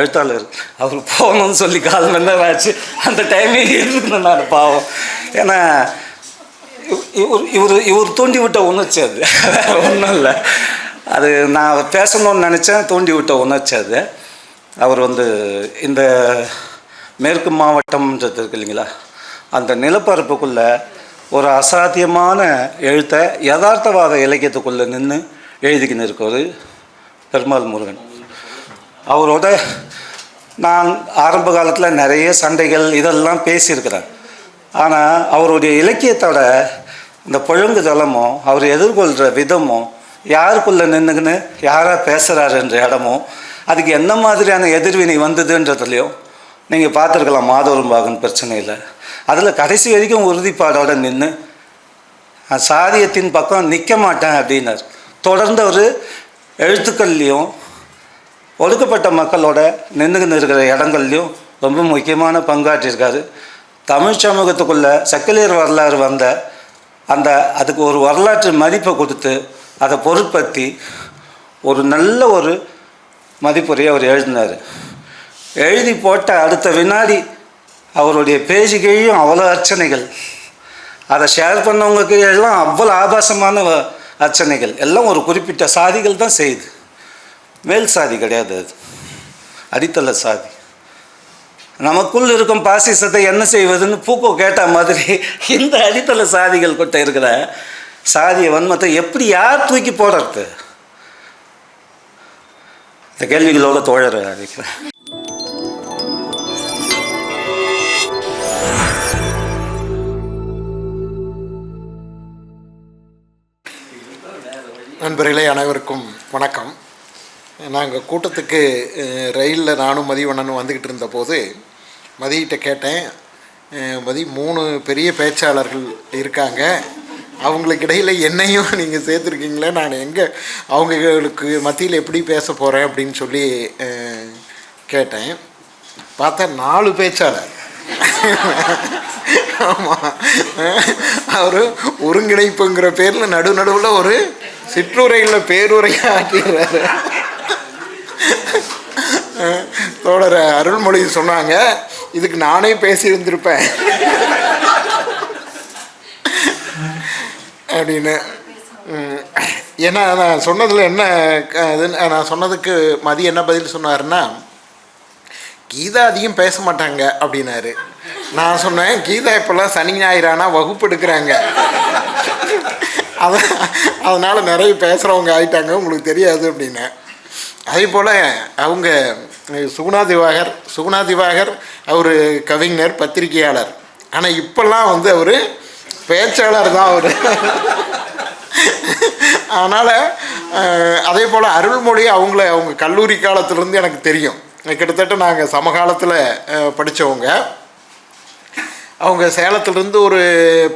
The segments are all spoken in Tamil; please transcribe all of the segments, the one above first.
எழுத்தாளர். அவர் போகணும்னு சொல்லி 4 மணி நேரம் ஆச்சு. அந்த டைமே இருக்கணும் நான் பாவம். ஏன்னா இவர் தூண்டி விட்ட உணர்ச்சி அது, ஒன்றும் இல்லை. அது நான் பேசணும்னு நினச்சேன், தூண்டி விட்ட உணர்ச்சி அது. அவர் இந்த மேற்கு மாவட்டம்ன்றது இருக்கு இல்லைங்களா, அந்த நிலப்பரப்புக்குள்ளே ஒரு அசாத்தியமான எழுத்தை யதார்த்தவாத இலக்கியத்துக்குள்ளே நின்று எழுதிக்கின்னு இருக்கவர் பெருமாள் முருகன். அவரோட நான் ஆரம்ப காலத்தில் நிறைய சண்டைகள் இதெல்லாம் பேசியிருக்கிறேன். ஆனால் அவருடைய இலக்கியத்தோட இந்த பழுங்குதளமும் அவர் எதிர்கொள்கிற விதமும் யாருக்குள்ளே நின்றுக்குன்னு யாராக பேசுகிறாருன்ற இடமும் அதுக்கு என்ன மாதிரியான எதிர்வினை வந்ததுன்றதுலையும் நீங்கள் பார்த்துருக்கலாம். மாதவரம்பாகன் பிரச்சனையில் அதில் கடைசி வரைக்கும் உறுதிப்பாடோடு நின்று சாதியத்தின் பக்கம் நிற்க மாட்டேன் அப்படின்னார். தொடர்ந்து அவர் எழுத்துக்கள்லேயும் ஒடுக்கப்பட்ட மக்களோட நின்றுக்கின்னு இருக்கிற இடங்கள்லையும் ரொம்ப முக்கியமான பங்காற்றியிருக்காரு. தமிழ் சமூகத்துக்குள்ளே சக்கிலியர் வரலாறு வந்த அதுக்கு ஒரு வரலாற்று மதிப்பை கொடுத்து அதை பொருட்படுத்தி ஒரு நல்ல ஒரு மதிப்புரையை அவர் எழுதினார். எழுதி போட்ட அடுத்த வினாடி அவருடைய பேஜுகையும் அவ்வளோ அர்ச்சனைகள், அதை ஷேர் பண்ணவங்களுக்கு எல்லாம் அவ்வளோ ஆபாசமான அர்ச்சனைகள். எல்லாம் ஒரு குறிப்பிட்ட சாதிகள் தான் செய்யுது, மேல் சாதி கிடையாது, அது அடித்தள சாதி. நமக்குள் இருக்கும் பாசிசத்தை என்ன செய்வதுன்னு பூக்கோ கேட்ட மாதிரி இந்த அடித்தள சாதிகள் கிட்ட இருக்கிற சாதிய வன்மத்தை எப்படி யார் தூக்கி போடுறது? இந்த கேள்விகளோட தோழர் அழைக்கிறேன். நண்பர்களே, அனைவருக்கும் வணக்கம். நாங்கள் கூட்டத்துக்கு ரயிலில் நானும் மதிவண்ணனும் வந்துக்கிட்டு இருந்தபோது மதிகிட்ட கேட்டேன், மதி 3 பெரிய பேச்சாளர்கள் இருக்காங்க, அவங்களுக்கு இடையில் என்னையும் நீங்கள் சேர்த்துருக்கீங்களே, நான் எங்கே அவங்களுக்கு மத்தியில் எப்படி பேச போகிறேன் அப்படின்னு சொல்லி கேட்டேன். பார்த்தா 4 பேச்சாளர். ஆமாம், அவர் ஒருங்கிணைப்புங்கிற பேரில் நடுவில் ஒரு சிற்றுரைகளில் பேருரையாக ஆற்றிடுறாரு. தோழர் அருள்மொழி சொன்னாங்க, இதுக்கு நானே பேசியிருந்திருப்பேன் அப்படின்னு. ஏன்னா நான் சொன்னதில் என்ன நான் சொன்னதுக்கு மதி என்ன பதில் சொன்னாருன்னா, கீதா அதிகம் பேச மாட்டாங்க அப்படின்னாரு. நான் சொன்னேன், கீதா இப்போல்லாம் சனி ஞாயிறானா வகுப்பு எடுக்கிறாங்க, அதனால் நிறைய பேசுகிறவங்க ஆயிட்டாங்க, உங்களுக்கு தெரியாது அப்படின்னேன். அதே போல் அவங்க சுகுணா திவாகர் அவர் கவிஞர், பத்திரிகையாளர். ஆனால் இப்போல்லாம் அவர் பேச்சாளர் தான் அவர். அதனால் அதே போல் அருள்மொழி அவங்க கல்லூரி காலத்திலேருந்து எனக்கு தெரியும். கிட்டத்தட்ட நாங்கள் சமகாலத்தில் படித்தவங்க. அவங்க சேலத்துலேருந்து ஒரு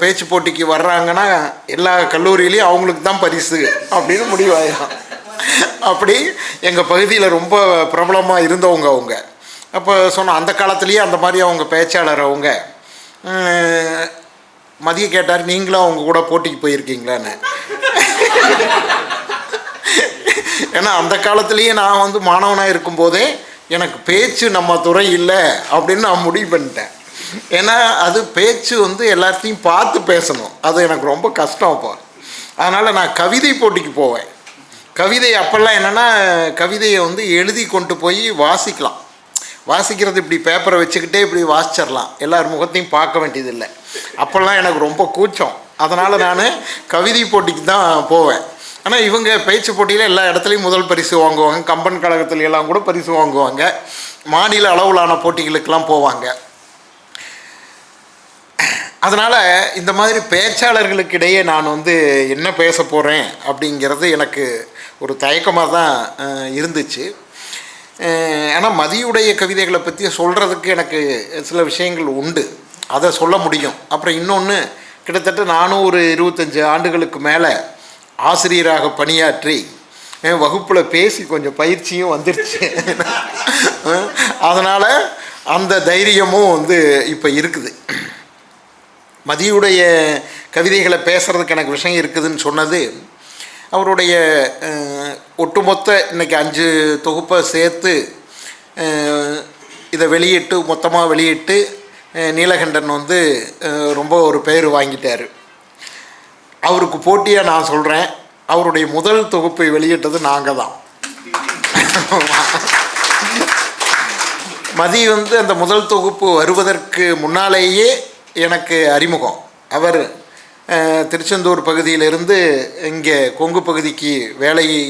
பேச்சு போட்டிக்கு வர்றாங்கன்னா எல்லா கல்லூரியிலையும் அவங்களுக்கு தான் பரிசு அப்படின்னு முடிவாயிடும். அப்படி எங்கள் பகுதியில் ரொம்ப பிரபலமாக இருந்தவங்க அவங்க. அப்போ அந்த காலத்துலேயே அந்த மாதிரி அவங்க பேச்சாளர். அவங்க மதிய கேட்டார், நீங்களும் அவங்க கூட போட்டிக்கு போயிருக்கீங்களான்னு. ஏன்னா அந்த காலத்துலேயே நான் மாணவனாக இருக்கும்போதே எனக்கு பேச்சு நம்ம துறை இல்லை அப்படின்னு நான் முடிவு பண்ணிட்டேன். ஏன்னா அது பேச்சு எல்லாத்தையும் பார்த்து பேசணும், அது எனக்கு ரொம்ப கஷ்டம் அப்போ. அதனால் நான் கவிதை போட்டிக்கு போவேன். கவிதை அப்போல்லாம் என்னென்னா, கவிதையை எழுதி கொண்டு போய் வாசிக்கலாம். வாசிக்கிறது இப்படி பேப்பரை வச்சுக்கிட்டே இப்படி வாசிச்சிடலாம், எல்லார் முகத்தையும் பார்க்க வேண்டியதில்லை. அப்போல்லாம் எனக்கு ரொம்ப கூச்சம். அதனால் நான் கவிதை போட்டிக்கு தான் போவேன். ஆனால் இவங்க பேச்சு போட்டியில் எல்லா இடத்துலையும் முதல் பரிசு வாங்குவாங்க, கம்பன் கழகத்துல எல்லாம் கூட பரிசு வாங்குவாங்க, மாநில அளவிலான போட்டிகளுக்கெல்லாம் போவாங்க. அதனால் இந்த மாதிரி பேச்சாளர்களுக்கு இடையே நான் என்ன பேச போகிறேன் அப்படிங்கிறது எனக்கு ஒரு தயக்கமாக தான் இருந்துச்சு. ஆனால் மதியுடைய கவிதைகளை பற்றி சொல்கிறதுக்கு எனக்கு சில விஷயங்கள் உண்டு, அதை சொல்ல முடியும். அப்புறம் இன்னொன்று, கிட்டத்தட்ட நானும் ஒரு 25 ஆண்டுகளுக்கு மேலே ஆசிரியராக பணியாற்றி வகுப்பில் பேசி கொஞ்சம் பயிற்சியும் வந்துருச்சு. அதனால் அந்த தைரியமும் இப்போ இருக்குது. மதியுடைய கவிதைகளை பேசுகிறதுக்கு எனக்கு விஷயம் இருக்குதுன்னு சொன்னது, அவருடைய ஒட்டுமொத்த இன்றைக்கி 5 தொகுப்பை சேர்த்து இதை வெளியிட்டு மொத்தமாக வெளியிட்டு நீலகண்டன் வந்து ரொம்ப ஒரு பெயர் வாங்கிட்டார். அவருக்கு போட்டியாக நான் சொல்கிறேன், அவருடைய முதல் தொகுப்பை வெளியிட்டது நாங்கள் தான். மதி வந்து அந்த முதல் தொகுப்பு வருவதற்கு முன்னாலேயே எனக்கு அறிமுகம். அவர் திருச்செந்தூர் பகுதியிலிருந்து இங்கே கொங்கு பகுதிக்கு வேலையை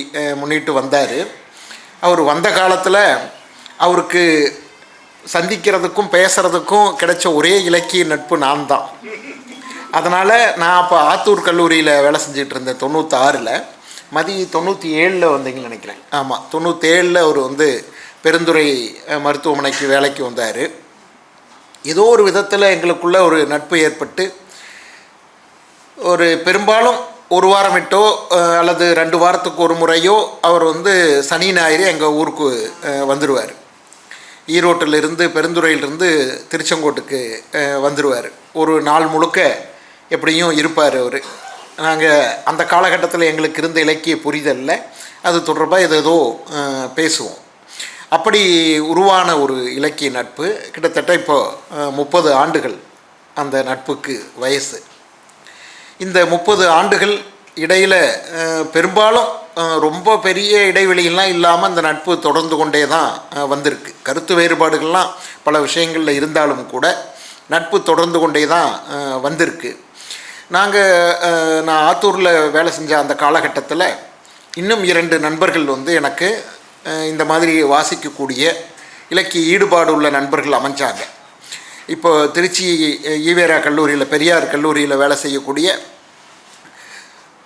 முன்னிட்டு வந்தார். அவர் வந்த காலத்தில் அவருக்கு சந்திக்கிறதுக்கும் பேசுகிறதுக்கும் கிடைச்ச ஒரே இலக்கிய நட்பு நான் தான். அதனால் நான் அப்போ ஆத்தூர் கல்லூரியில் வேலை செஞ்சுட்டு இருந்தேன் 96. மதி 97 வந்தீங்கன்னு நினைக்கிறேன். ஆமாம், 97 அவர் வந்து பெருந்துறை மருத்துவமனைக்கு வேலைக்கு வந்தார். ஏதோ ஒரு விதத்தில் எங்களுக்குள்ள ஒரு நட்பு ஏற்பட்டு ஒரு பெரும்பாலும் ஒரு வாரம் விட்டோ அல்லது 2 வாரத்துக்கு ஒரு முறையோ அவர் வந்து சனி ஞாயிறு எங்கள் ஊருக்கு வந்துடுவார். ஈரோட்டிலிருந்து பெருந்துறையிலிருந்து திருச்செங்கோட்டுக்கு வந்துடுவார். ஒரு நாள் முழுக்க எப்படியும் இருப்பார் அவர். நாங்கள் அந்த காலகட்டத்தில் எங்களுக்கு இருந்த இலக்கிய புரிதலில் அது தொடர்பாக ஏதோ பேசுவோம். அப்படி உருவான ஒரு இலக்கிய நட்பு கிட்டத்தட்ட இப்போ 30 ஆண்டுகள் அந்த நட்புக்கு வயசு. இந்த 30 ஆண்டுகள் இடையில் பெரும்பாலும் ரொம்ப பெரிய இடைவெளியெல்லாம் இல்லாமல் அந்த நட்பு தொடர்ந்து கொண்டே தான் வந்திருக்கு. கருத்து வேறுபாடுகள்லாம் பல விஷயங்களில் இருந்தாலும் கூட நட்பு தொடர்ந்து கொண்டே தான் வந்திருக்கு. நான் ஆத்தூரில் வேலை செஞ்ச அந்த காலகட்டத்தில் இன்னும் 2 நண்பர்கள் வந்து எனக்கு இந்த மாதிரி வாசிக்கக்கூடிய இலக்கிய ஈடுபாடு உள்ள நண்பர்கள் அமைஞ்சாங்க. இப்போ திருச்சி ஈவேரா கல்லூரியில், பெரியார் கல்லூரியில் வேலை செய்யக்கூடிய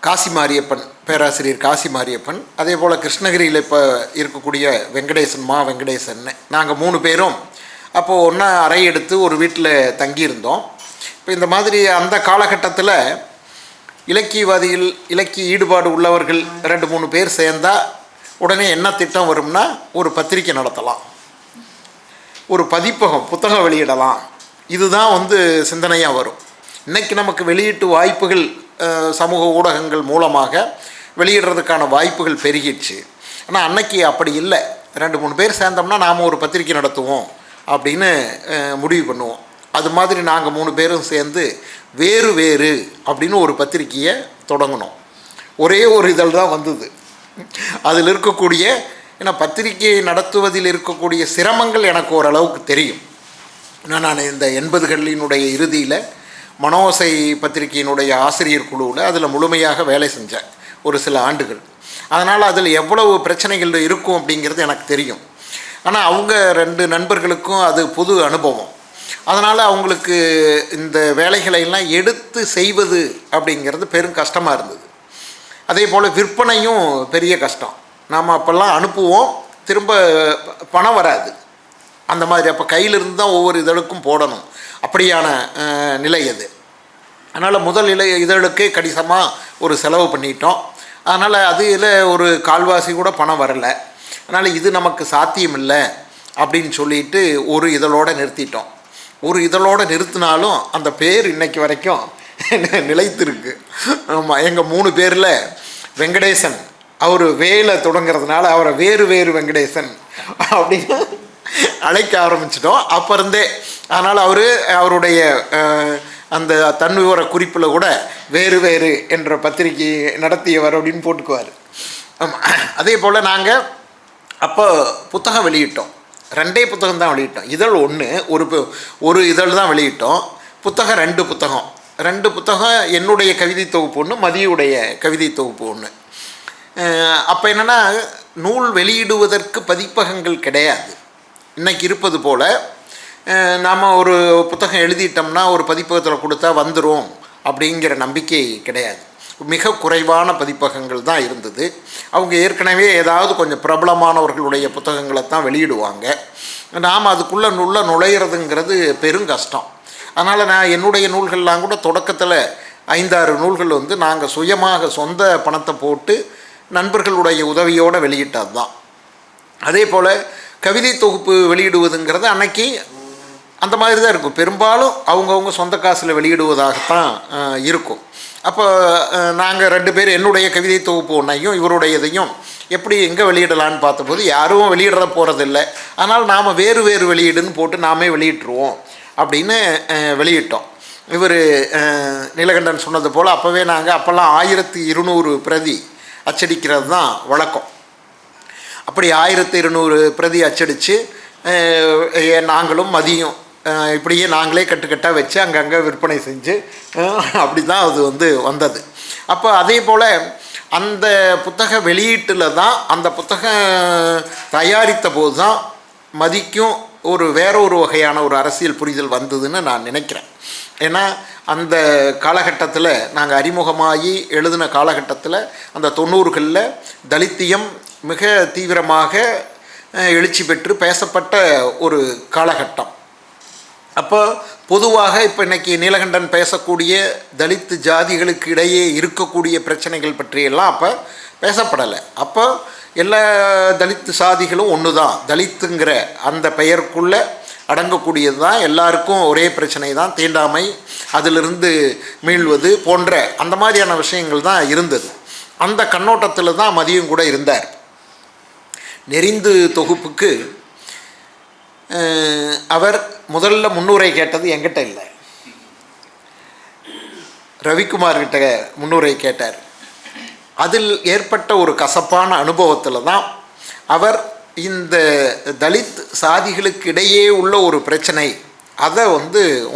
காசி மாரியப்பன், பேராசிரியர் காசி மாரியப்பன், அதே போல் கிருஷ்ணகிரியில் இப்போ இருக்கக்கூடிய வெங்கடேசன், நாங்கள் 3 பேரும் அப்போது ஒன்றா அறை எடுத்து ஒரு வீட்டில் தங்கியிருந்தோம். இப்போ இந்த மாதிரி அந்த காலகட்டத்தில் இலக்கியவாதிகள், இலக்கிய ஈடுபாடு உள்ளவர்கள் 2-3 பேர் சேர்ந்தால் உடனே என்ன திட்டம் வரும்னா, ஒரு பத்திரிக்கை நடத்தலாம், ஒரு பதிப்பகம், புத்தகம் வெளியிடலாம். இதுதான் வந்து சிந்தனையாக வரும். இன்றைக்கி நமக்கு வெளியீட்டு வாய்ப்புகள் சமூக ஊடகங்கள் மூலமாக வெளியிடுறதுக்கான வாய்ப்புகள் பெருகிடுச்சு. ஆனால் அன்னைக்கு அப்படி இல்லை. 2-3 பேர் சேர்ந்தோம்னா நாம் ஒரு பத்திரிக்கை நடத்துவோம் அப்படின்னு முடிவு பண்ணுவோம். அது மாதிரி நாங்கள் 3 பேரும் சேர்ந்து வேறு அப்படின்னு ஒரு பத்திரிக்கையை தொடங்கினோம். ஒரே ஒரு இதழ் தான் வந்தது. அதில் இருக்கக்கூடிய, ஏன்னா பத்திரிகையை நடத்துவதில் இருக்கக்கூடிய சிரமங்கள் எனக்கு ஓரளவுக்கு தெரியும். நான் இந்த 80களினுடைய இறுதியில் மனோசை பத்திரிகையினுடைய ஆசிரியர் குழுவில் அதில் முழுமையாக வேலை செஞ்சேன் ஒரு சில ஆண்டுகள். அதனால் அதில் எவ்வளவு பிரச்சனைகள் இருக்கும் அப்படிங்கிறது எனக்கு தெரியும். ஆனால் அவங்க 2 நண்பர்களுக்கும் அது புது அனுபவம். அதனால் அவங்களுக்கு இந்த வேலைகளையெல்லாம் எடுத்து செய்வது அப்படிங்கிறது பெரும் கஷ்டமாக இருந்தது. அதே போல் விற்பனையும் பெரிய கஷ்டம். நாம் அப்போல்லாம் அனுப்புவோம், திரும்ப பணம் வராது. அந்த மாதிரி அப்போ கையிலிருந்து தான் ஒவ்வொரு இதழுக்கும் போடணும். அப்படியான நிலை அது. அதனால் முதல் இதழுக்கே கணிசமாக ஒரு செலவு பண்ணிட்டோம். அதனால் அதில் ஒரு கால்வாசி கூட பணம் வரலை. அதனால் இது நமக்கு சாத்தியம் இல்லை அப்படின்னு சொல்லிட்டு ஒரு இதழோடு நிறுத்திட்டோம். ஒரு இதழோடு நிறுத்தினாலும் அந்த பேர் இன்னைக்கு வரைக்கும் நிலைத்திருக்கு. ஆமாம், எங்கள் 3 பேரில் வெங்கடேசன், அவர் வேலை தொடங்கிறதுனால அவரை வேறு வெங்கடேசன் அப்படின்னு அழைக்க ஆரம்பிச்சிட்டோம் அப்போ இருந்தே. அதனால் அவருடைய அந்த தன்விவர குறிப்பில் கூட வேறு என்ற பத்திரிகை நடத்தியவர் அப்படின்னு போட்டுக்குவார். அதே போல் நாங்கள் அப்போ புத்தகம் வெளியிட்டோம். 2 புத்தகம் தான் வெளியிட்டோம். இதழ் 1, ஒரு இதழ் தான் வெளியிட்டோம். புத்தகம் 2 புத்தகம். 2 புத்தகம், என்னுடைய கவிதை தொகுப்பு 1, மதியுடைய கவிதை தொகுப்பு 1. அப்போ என்னென்னா, நூல் வெளியிடுவதற்கு பதிப்பகங்கள் கிடையாது. இன்றைக்கி இருப்பது போல் நாம் ஒரு புத்தகம் எழுதிட்டோம்னா ஒரு பதிப்பகத்தில் கொடுத்தா வந்துடும் அப்படிங்கிற நம்பிக்கை கிடையாது. மிக குறைவான பதிப்பகங்கள் தான் இருந்தது. அவங்க ஏற்கனவே ஏதாவது கொஞ்சம் பிரபலமானவர்களுடைய புத்தகங்களை தான் வெளியிடுவாங்க. நாம் அதுக்குள்ளே நுழையிறதுங்கிறது பெரும் கஷ்டம். அதனால் நான் என்னுடைய நூல்கள்லாம் கூட தொடக்கத்தில் 5-6 நூல்கள் வந்து நாங்கள் சுயமாக சொந்த பணத்தை போட்டு நண்பர்களுடைய உதவியோடு வெளியிட்டது தான். அதே போல் கவிதை தொகுப்பு வெளியிடுவதுங்கிறது அன்னைக்கு அந்த மாதிரி தான் இருக்கும். பெரும்பாலும் அவங்கவுங்க சொந்த காசில் வெளியிடுவதாகத்தான் இருக்கும். அப்போ நாங்கள் 2 பேர் என்னுடைய கவிதை தொகுப்பு ஒன்றையும் இவருடையதையும் எப்படி எங்கே வெளியிடலான்னு பார்த்தபோது யாரும் வெளியிட போகிறதில்ல, ஆனால் நாம் வேறு வேறு வெளியீடுன்னு போட்டு நாமே வெளியிட்டுருவோம் அப்படின்னு வெளியிட்டோம். இவர் நீலகண்டன் சொன்னது போல் அப்போவே நாங்கள் அப்போல்லாம் 1200 பிரதி அச்சடிக்கிறது தான் வழக்கம். அப்படி 1200 பிரதி அச்சடித்து நாங்களும் மதியம் இப்படியே நாங்களே கட்டுக்கட்டாக வச்சு அங்கங்கே விற்பனை செஞ்சு அப்படி தான் அது வந்தது. அப்போ அதே போல் அந்த புத்தக வெளியீட்டில் தான் அந்த புத்தகம் தயாரித்த போது தான் மதிக்கும் வேற ஒரு வகையான ஒரு அரசியல் புரிதல் வந்ததுன்னு நான் நினைக்கிறேன். ஏன்னா அந்த காலகட்டத்தில் நாங்கள் அறிமுகமாகி எழுதின காலகட்டத்தில் அந்த 90களில் தலித்தியம் மிக தீவிரமாக எழுச்சி பெற்று பேசப்பட்ட ஒரு காலகட்டம். அப்போ பொதுவாக இப்போ இன்றைக்கி நீலகண்டன் பேசக்கூடிய தலித்து ஜாதிகளுக்கு இடையே இருக்கக்கூடிய பிரச்சனைகள் பற்றியெல்லாம் அப்போ பேசப்படலை. அப்போ எல்லா தலித்து சாதிகளும் ஒன்று தான், தலித்துங்கிற அந்த பெயருக்குள்ளே அடங்கக்கூடியது தான், எல்லாருக்கும் ஒரே பிரச்சனை தான், தீண்டாமை, அதிலிருந்து மீள்வது போன்ற அந்த மாதிரியான விஷயங்கள் தான் இருந்தது. அந்த கண்ணோட்டத்தில் தான் மதியம் கூட இருந்தார். நெறிந்து தொகுப்புக்கு அவர் முதல்ல முன்னுரை கேட்டது என்கிட்ட இல்லை, ரவிக்குமார்கிட்ட முன்னுரை கேட்டார். அதில் ஏற்பட்ட ஒரு கசப்பான அனுபவத்தில் தான் அவர் இந்த தலித் சாதிகளுக்கு இடையே உள்ள ஒரு பிரச்சனை அதை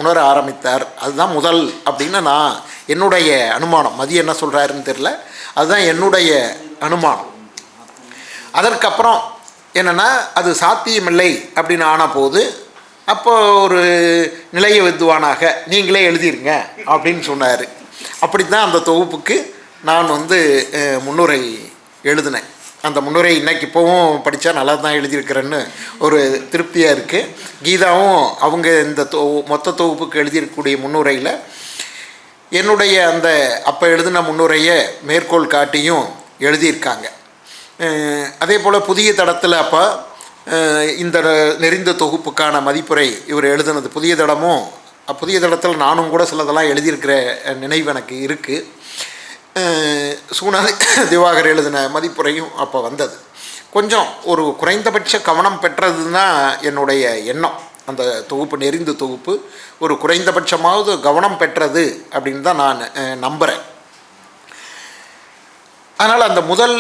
உணர ஆரம்பித்தார். அதுதான் முதல் அப்படின்னு நான் என்னுடைய அனுமானம். மதியம் என்ன சொல்கிறாருன்னு தெரில, அதுதான் என்னுடைய அனுமானம். அதற்கப்புறம் என்னென்னா அது சாத்தியமில்லை அப்படின்னு ஆன போது அப்போ ஒரு நிலைய வித்வானாக நீங்களே எழுதிருங்க அப்படின்னு சொன்னார். அப்படி தான் அந்த தொகுப்புக்கு நான் முன்னுரை எழுதினேன். அந்த முன்னுரை இன்றைக்கி இப்போவும் படித்தா நல்லா தான் எழுதியிருக்கிறேன்னு ஒரு திருப்தியாக இருக்குது. கீதாவும் அவங்க இந்த மொத்த தொகுப்புக்கு எழுதியிருக்கக்கூடிய முன்னுரையில் என்னுடைய அந்த அப்போ எழுதின முன்னுரையை மேற்கோள் காட்டியும் எழுதியிருக்காங்க. அதே போல் புதிய தடத்தில் அப்போ இந்த நெறிந்த தொகுப்புக்கான மதிப்புரை இவர் எழுதினது புதிய தடத்தில் நானும் கூட சிலதெல்லாம் எழுதியிருக்கிற நினைவு எனக்கு இருக்குது. சூனாதி திவாகர் எழுதின மதிப்புரையும் அப்போ வந்தது. கொஞ்சம் ஒரு குறைந்தபட்ச கவனம் பெற்றதுன்னா என்னுடைய எண்ணம். அந்த தொகுப்பு நெறிந்த தொகுப்பு ஒரு குறைந்தபட்சமாவது கவனம் பெற்றது அப்படின்னு தான் நான் நம்புகிறேன். அதனால் அந்த முதல்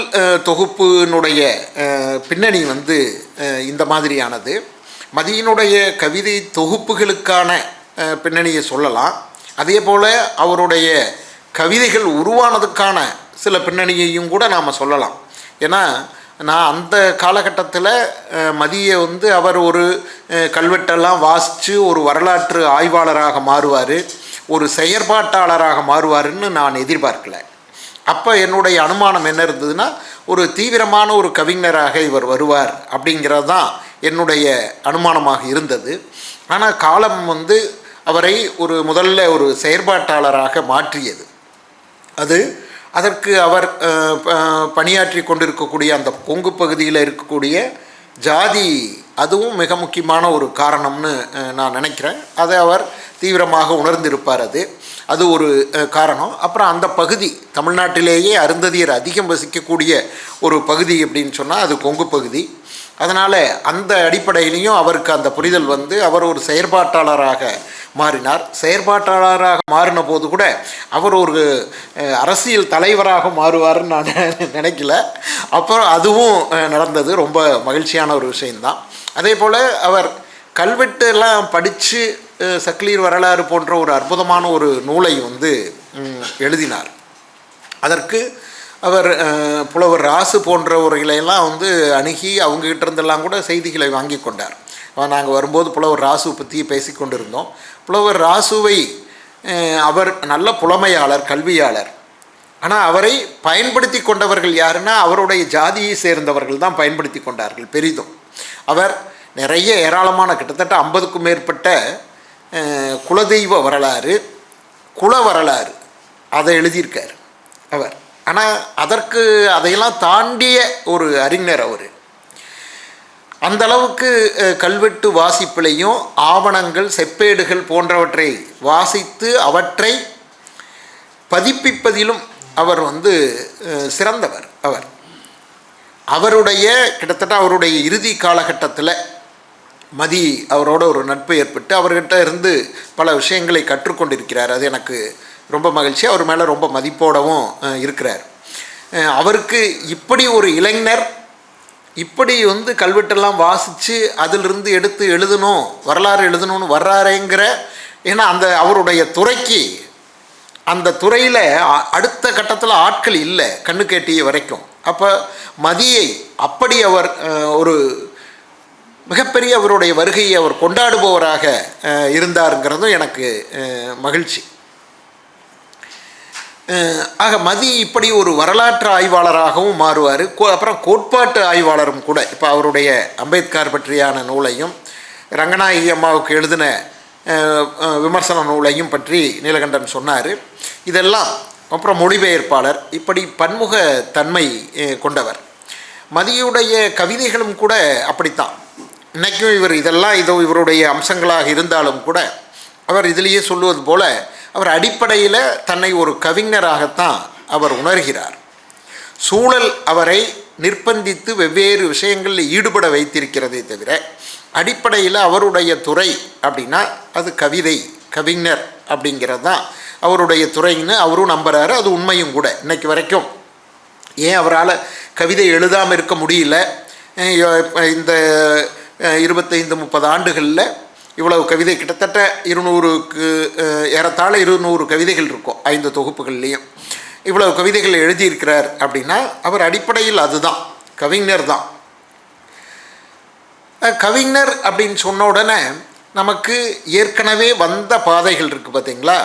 தொகுப்பினுடைய பின்னணி இந்த மாதிரியானது. மதியினுடைய கவிதை தொகுப்புகளுக்கான பின்னணியை சொல்லலாம். அதே போல் அவருடைய கவிதைகள் உருவானதுக்கான சில பின்னணியையும் கூட நாம் சொல்லலாம். ஏன்னா நான் அந்த காலகட்டத்தில் மதியை அவர் ஒரு கல்வெட்டெல்லாம் வாசித்து ஒரு வரலாற்று ஆய்வாளராக மாறுவார், ஒரு செயற்பாட்டாளராக மாறுவாருன்னு நான் எதிர்பார்க்கல. அப்போ என்னுடைய அனுமானம் என்ன இருந்ததுன்னா ஒரு தீவிரமான ஒரு கவிஞராக இவர் வருவார் அப்படிங்கிறது தான் என்னுடைய அனுமானமாக இருந்தது. ஆனால் காலம் அவரை முதல்ல ஒரு செயற்பாட்டாளராக மாற்றியது. அதற்கு அவர் பணியாற்றி கொண்டிருக்கக்கூடிய அந்த கொங்கு பகுதியில் இருக்கக்கூடிய ஜாதி அதுவும் மிக முக்கியமான ஒரு காரணம்னு நான் நினைக்கிறேன். அதை அவர் தீவிரமாக உணர்ந்திருப்பார். அது ஒரு காரணம். அப்புறம் அந்த பகுதி தமிழ்நாட்டிலேயே அருந்ததியர் அதிகம் வசிக்கக்கூடிய ஒரு பகுதி அப்படின்னு சொன்னால் அது கொங்கு பகுதி. அதனால் அந்த அடிப்படையிலையும் அவருக்கு அந்த புரிதல் அவர் ஒரு செயற்பாட்டாளராக மாறினார். செயற்பாட்டாளராக மாறின போது கூட அவர் ஒரு அரசியல் தலைவராக மாறுவார்னு நான் நினைக்கல. அப்புறம் அதுவும் நடந்தது. ரொம்ப மகிழ்ச்சியான ஒரு விஷயந்தான். அதே போல் அவர் கல்வெட்டு எல்லாம் படித்து சக்லீர் வரலாறு போன்ற ஒரு அற்புதமான ஒரு நூலை எழுதினார். அதற்கு அவர் புலவர் ராசு போன்றவர்களையெல்லாம் அணுகி அவங்ககிட்ட இருந்தெல்லாம் கூட செய்திகளை வாங்கி கொண்டார். நாங்கள் வரும்போது புலவர் ராசு பற்றி பேசி கொண்டிருந்தோம். புலவர் ராசுவை அவர் நல்ல புலமையாளர், கல்வியாளர். ஆனால் அவரை பயன்படுத்தி கொண்டவர்கள் யாருன்னா அவருடைய ஜாதியை சேர்ந்தவர்கள் தான் பயன்படுத்தி கொண்டார்கள் பெரிதும். அவர் நிறைய ஏராளமான கிட்டத்தட்ட 50க்கும் மேற்பட்ட குலதெய்வ வரலாறு, குல வரலாறு அதை எழுதியிருக்கார் அவர். ஆனால் அதையெல்லாம் தாண்டிய ஒரு அறிஞர் அவர். அந்தளவுக்கு கல்வெட்டு வாசிப்பிலையும் ஆவணங்கள், செப்பேடுகள் போன்றவற்றை வாசித்து அவற்றை பதிப்பிப்பதிலும் அவர் வந்து சிறந்தவர். அவருடைய கிட்டத்தட்ட அவருடைய இறுதி காலகட்டத்தில் மதி அவரோட ஒரு நட்பு ஏற்பட்டு அவர்கிட்ட இருந்து பல விஷயங்களை கற்றுக்கொண்டிருக்கிறார். அது எனக்கு ரொம்ப மகிழ்ச்சி. அவர் மேலே ரொம்ப மதிப்போடவும் இருக்கிறார். அவருக்கு இப்படி ஒரு இளைஞர் இப்படி வந்து கல்வெட்டெல்லாம் வாசித்து அதிலிருந்து எடுத்து எழுதணும், வரலாறு எழுதணும்னு வர்றாரேங்கிற, ஏன்னா அந்த அவருடைய துறைக்கு அந்த துறையில் அடுத்த கட்டத்தில் ஆட்கள் இல்லை கண்ணு கேட்டிய வரைக்கும். அப்போ மதியை அப்படி அவர் ஒரு மிகப்பெரிய அவருடைய வருகையை அவர் கொண்டாடுபவராக இருந்தாருங்கிறதும் எனக்கு மகிழ்ச்சி. ஆக மதி இப்படி ஒரு வரலாற்று ஆய்வாளராகவும் மாறுவார். அப்புறம் கோட்பாட்டு ஆய்வாளரும் கூட. இப்போ அவருடைய அம்பேத்கர் பற்றியான நூலையும் ரங்கநாயகி அம்மாவுக்கு எழுதின விமர்சன நூலையும் பற்றி நீலகண்டன் சொன்னார். இதெல்லாம் அப்புறம் மொழிபெயர்ப்பாளர், இப்படி பன்முக தன்மை கொண்டவர். மதியுடைய கவிதைகளும் கூட அப்படித்தான். இன்றைக்கும் இதெல்லாம் இவருடைய அம்சங்களாக இருந்தாலும் கூட அவர் இதிலேயே சொல்லுவது போல் அவர் அடிப்படையில் தன்னை ஒரு கவிஞராகத்தான் அவர் உணர்கிறார். சூழல் அவரை நிர்பந்தித்து வெவ்வேறு விஷயங்களில் ஈடுபட வைத்திருக்கிறதே தவிர அடிப்படையில் அவருடைய துறை அப்படின்னா அது கவிஞர் அப்படிங்கிறது தான் அவருடைய துறைன்னு அவரும் நம்புகிறாரு. அது உண்மையும் கூட. இன்றைக்கு வரைக்கும் ஏன் அவரால் கவிதை எழுதாமல் இருக்க முடியல? இந்த 25-30 ஆண்டுகளில் இவ்வளவு கவிதை கிட்டத்தட்ட 200க்கு ஏறத்தாழ 200 கவிதைகள் இருக்கும் 5 தொகுப்புகள்லேயும். இவ்வளவு கவிதைகள் எழுதியிருக்கிறார் அப்படின்னா அவர் அடிப்படையில் அதுதான் கவிஞர் தான். கவிஞர் அப்படின்னு சொன்ன உடனே நமக்கு ஏற்கனவே வந்த பாதைகள் இருக்குது பார்த்தீங்களா,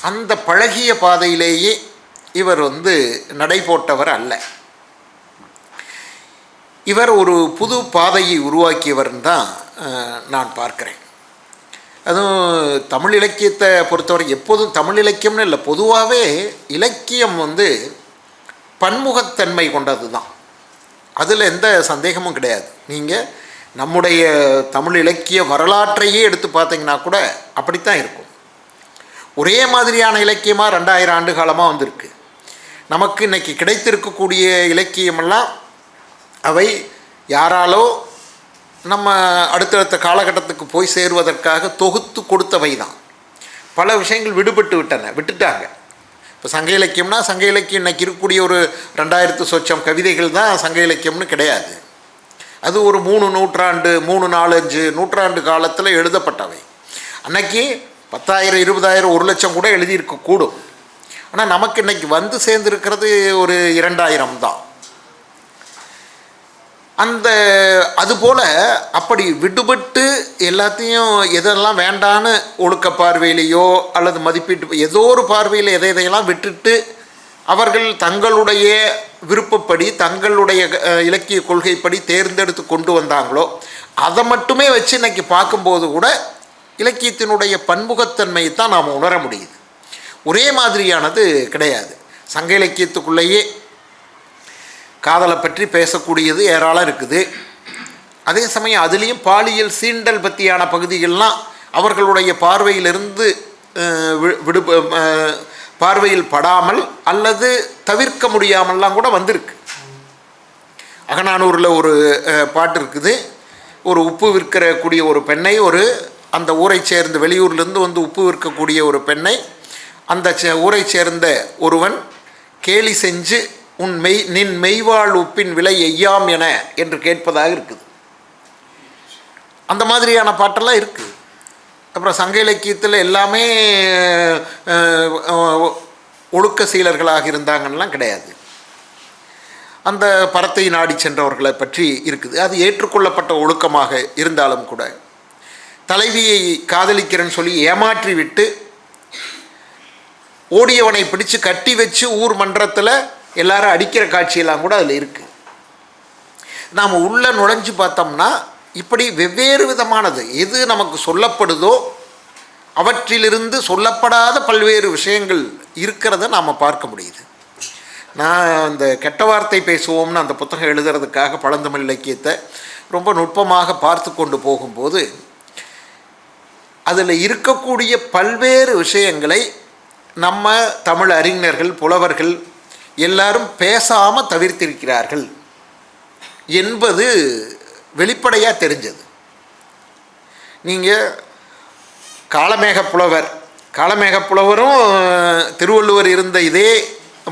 அந்த பழகிய பாதையிலேயே இவர் வந்து நடை போட்டவர் அல்ல. இவர் ஒரு புது பாதையை உருவாக்கியவர்னு தான் நான் பார்க்குறேன். அதுவும் தமிழ் இலக்கியத்தை பொறுத்தவரை எப்போதும் தமிழ் இலக்கியம்னு இல்லை, பொதுவாகவே இலக்கியம் வந்து பன்முகத்தன்மை கொண்டது தான். அதில் எந்த சந்தேகமும் கிடையாது. நீங்கள் நம்முடைய தமிழ் இலக்கிய வரலாற்றையே எடுத்து பார்த்தீங்கன்னா கூட அப்படித்தான் இருக்கும். ஒரே மாதிரியான இலக்கியமாக 2000 ஆண்டு காலமாக வந்திருக்கு. நமக்கு இன்றைக்கி கிடைத்திருக்கக்கூடிய இலக்கியமெல்லாம் அவை யாராலோ நம்ம அடுத்தடுத்த காலகட்டத்துக்கு போய் சேருவதற்காக தொகுத்து கொடுத்தவை தான். பல விஷயங்கள் விட்டுட்டாங்க. இப்போ சங்க இலக்கியம்னா சங்க இலக்கியம் இன்றைக்கி இருக்கக்கூடிய ஒரு 2000 சொச்சம் கவிதைகள் தான் சங்க இலக்கியம்னு கிடையாது. அது ஒரு 3 நூற்றாண்டு 3-4-5 நூற்றாண்டு காலத்தில் எழுதப்பட்டவை. அன்னைக்கு 10,000 20,000 1,00,000 கூட எழுதியிருக்கக்கூடும். ஆனால் நமக்கு இன்றைக்கி வந்து சேர்ந்துருக்கிறது ஒரு 2000 தான். அதுபோல் அப்படி விடுபட்டு எல்லாத்தையும் எதெல்லாம் வேண்டான்னு ஒழுக்க பார்வையிலேயோ அல்லது மதிப்பீட்டு ஏதோ ஒரு பார்வையில் எதையெல்லாம் விட்டுட்டு அவர்கள் தங்களுடைய விருப்பப்படி தங்களுடைய இலக்கிய கொள்கைப்படி தேர்ந்தெடுத்து கொண்டு வந்தாங்களோ அதை மட்டுமே வச்சு இன்றைக்கி பார்க்கும்போது கூட இலக்கியத்தினுடைய பன்முகத்தன்மையை தான் நாம் உணர முடியுது. ஒரே மாதிரியானது கிடையாது. சங்க இலக்கியத்துக்குள்ளேயே காதலை பற்றி பேசக்கூடியது ஏராளம் இருக்குது. அதே சமயம் அதுலேயும் பாலியல் சீண்டல் பற்றியான பகுதிகள்லாம் அவர்களுடைய பார்வையிலிருந்து பார்வையில் படாமல் அல்லது தவிர்க்க முடியாமல்லாம் கூட வந்திருக்கு. அகநானூரில் ஒரு பாட்டு இருக்குது. ஒரு உப்பு விற்கக்கூடிய ஒரு பெண்ணை அந்த ஊரை சேர்ந்த வெளியூர்லேருந்து வந்து உப்பு விற்கக்கூடிய ஒரு பெண்ணை அந்த ஊரை சேர்ந்த ஒருவன் கேலி செஞ்சு நின் மெய்வாழ் உப்பின் விலை எய்யாம் என்று கேட்பதாக இருக்குது. அந்த மாதிரியான பாட்டெல்லாம் இருக்குது. அப்புறம் சங்க இலக்கியத்தில் எல்லாமே ஒழுக்க சீலர்களாக இருந்தாங்கன்னெலாம் கிடையாது. அந்த பரத்தை நாடி சென்றவர்களை பற்றி இருக்குது. அது ஏற்றுக்கொள்ளப்பட்ட ஒழுக்கமாக இருந்தாலும் கூட தலைவியை காதலிக்கிறேன்னு சொல்லி ஏமாற்றி விட்டு ஓடியவனை பிடிச்சு கட்டி வச்சு ஊர் மன்றத்தில் எல்லாரும் அடிக்கிற காட்சியெல்லாம் கூட அதில் இருக்குது. நாம் உள்ளே நுழைஞ்சு பார்த்தோம்னா இப்படி வெவ்வேறு விதமானது எது நமக்கு சொல்லப்படுதோ அவற்றிலிருந்து சொல்லப்படாத பல்வேறு விஷயங்கள் இருக்கிறத நாம் பார்க்க முடியுது. நான் அந்த கெட்ட வார்த்தை பேசுவோம்னு அந்த புத்தகம் எழுதுறதுக்காக பழந்தமிழ் இலக்கியத்தை ரொம்ப நுட்பமாக பார்த்து கொண்டு போகும்போது அதில் இருக்கக்கூடிய பல்வேறு விஷயங்களை நம்ம தமிழ் அறிஞர்கள் புலவர்கள் எல்லாரும் பேசாமல் தவிர்த்திருக்கிறார்கள் என்பது வெளிப்படையாக தெரிஞ்சது. நீங்கள் காளமேக புலவரும் திருவள்ளுவர் இருந்த இதே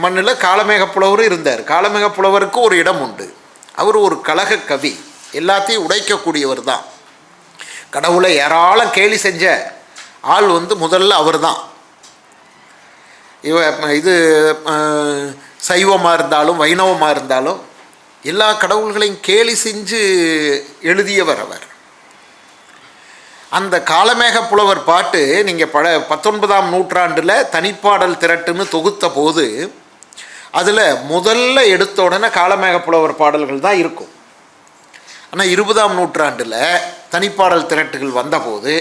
மண்ணில் காளமேக புலவரும் இருந்தார். காளமேக புலவருக்கு ஒரு இடம் உண்டு. அவர் ஒரு கலக கவி, எல்லாத்தையும் உடைக்கக்கூடியவர் தான். கடவுளை ஏராளம் கேலி செஞ்ச ஆள் முதல்ல அவர் தான். இது சைவமாக இருந்தாலும் வைணவமாக இருந்தாலும் எல்லா கடவுள்களையும் கேலி செஞ்சு எழுதியவர் அவர். அந்த காளமேக புலவர் பாட்டு நீங்கள் 19ஆம் நூற்றாண்டில் தனிப்பாடல் திரட்டுன்னு தொகுத்த போது அதில் முதல்ல எடுத்த உடனே காளமேக புலவர் பாடல்கள் தான் இருக்கும். ஆனால் 20ஆம் நூற்றாண்டில் தனிப்பாடல் திரட்டுகள் வந்தபோது